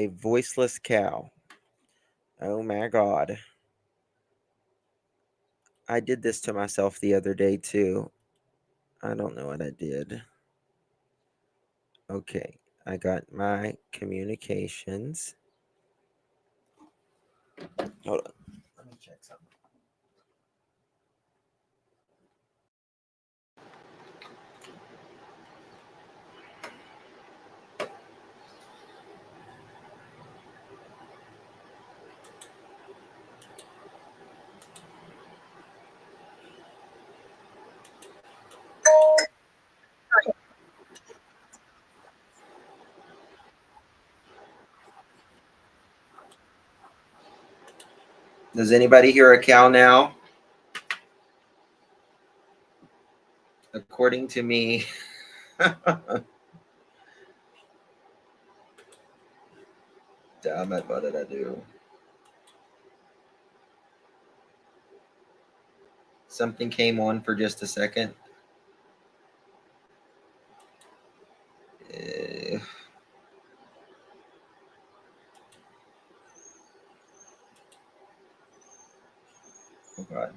a voiceless cow. Oh my God. I did this to myself the other day too. I don't know what I did. Okay, I got my communications. Hold on. Let me check something. Does anybody hear a cow now? According to me, damn it, what did I do? Something came on for just a second. Oh God.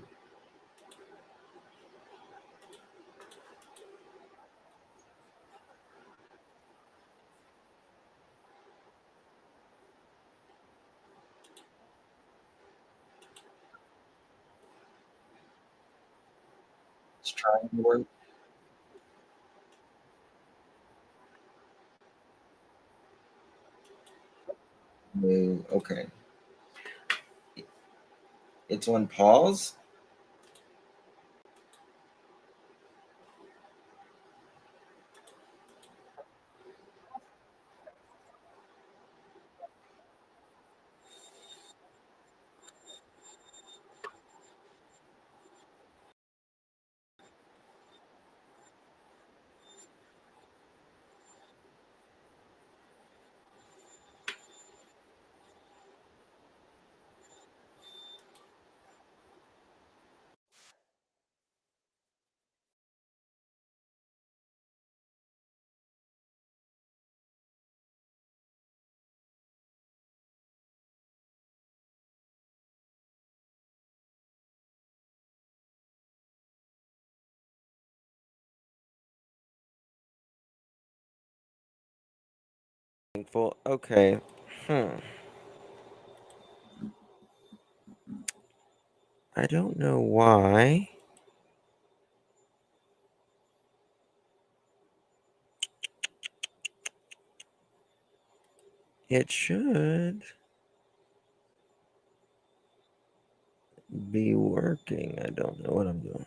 It's trying to work. No, okay. It's on pause. Thankful. Okay. I don't know why. It should be working. I don't know what I'm doing.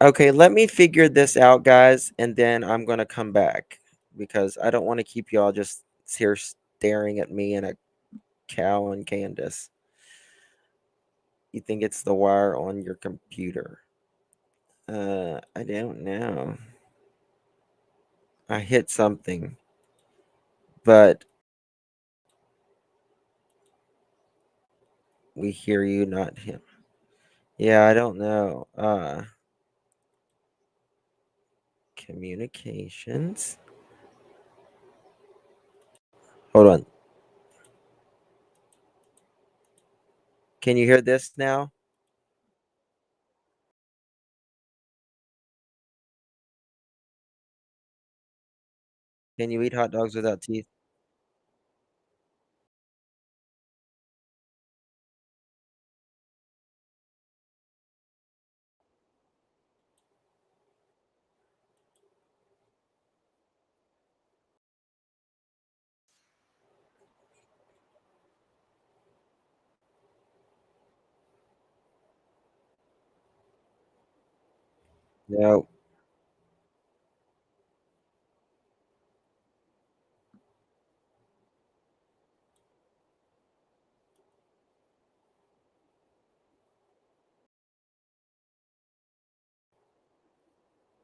Okay, let me figure this out, guys, and then I'm gonna come back because I don't want to keep y'all just here staring at me and a cow and Candace. You think it's the wire on your computer? I don't know. I hit something, but we hear you, not him. Yeah, I don't know. Communications. Hold on. Can you hear this now? Can you eat hot dogs without teeth? No.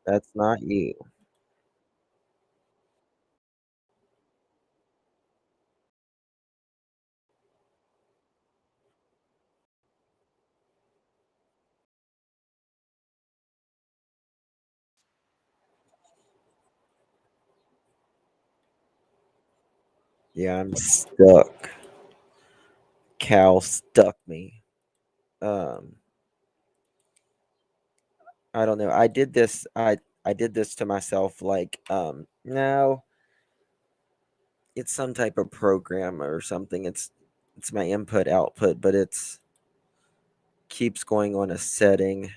That's not you. Yeah, I'm stuck. Cal stuck me. Um, I don't know. I did this to myself. Like, no, it's some type of program or something. It's my input output, but it's keeps going on a setting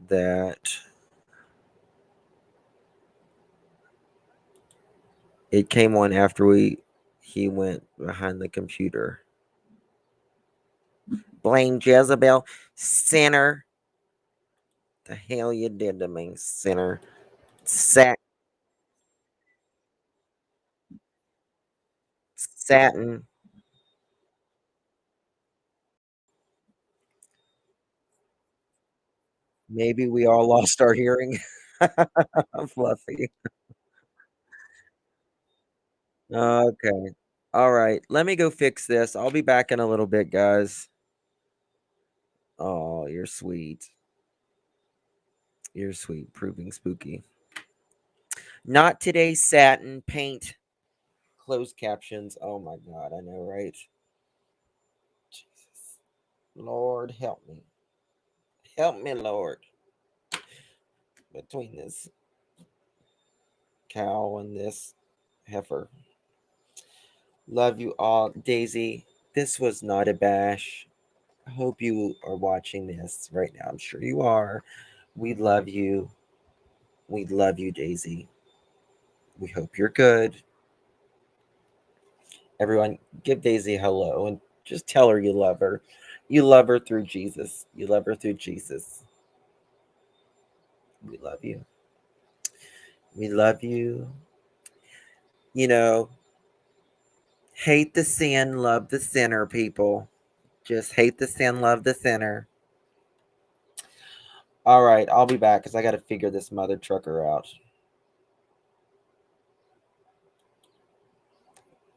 that it came on after he went behind the computer. Blame Jezebel, sinner. The hell you did to me, sinner. Satin. Maybe we all lost our hearing. Fluffy. Okay. All right. Let me go fix this. I'll be back in a little bit, guys. Oh, you're sweet. You're sweet. Proving spooky. Not today, satin paint. Closed captions. Oh my God. I know, right? Jesus. Lord, help me. Help me, Lord. Between this cow and this heifer. Love you all. Daisy, this was not a bash. I hope you are watching this right now. I'm sure you are. We love you. We love you, Daisy. We hope you're good. Everyone, give Daisy a hello and just tell her you love her. You love her through Jesus. You love her through Jesus. We love you. We love you. You know, hate the sin, love the sinner, people. Just hate the sin, love the sinner. All right, I'll be back because I got to figure this mother trucker out.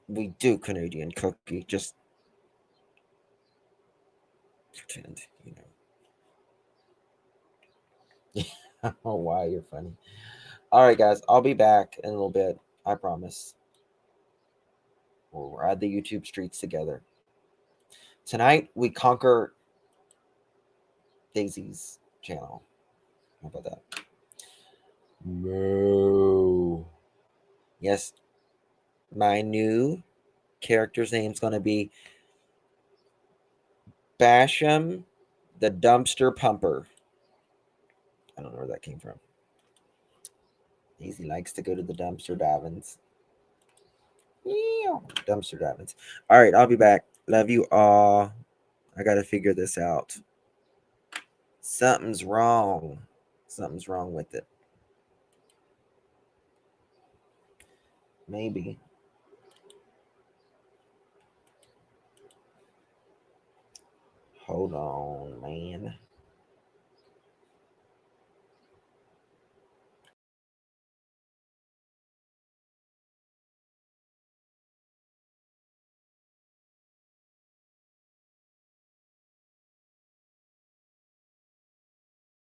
We do Canadian cookie. Just pretend, you know. Oh, wow, you're funny. All right, guys, I'll be back in a little bit. I promise. We'll ride the YouTube streets together. Tonight, we conquer Daisy's channel. How about that? No. Yes, my new character's name's going to be Basham the Dumpster Pumper. I don't know where that came from. Daisy likes to go to the dumpster divings. Dumpster divings. All right, I'll be back. Love you all. I got to figure this out. Something's wrong. Something's wrong with it. Maybe. Hold on, man.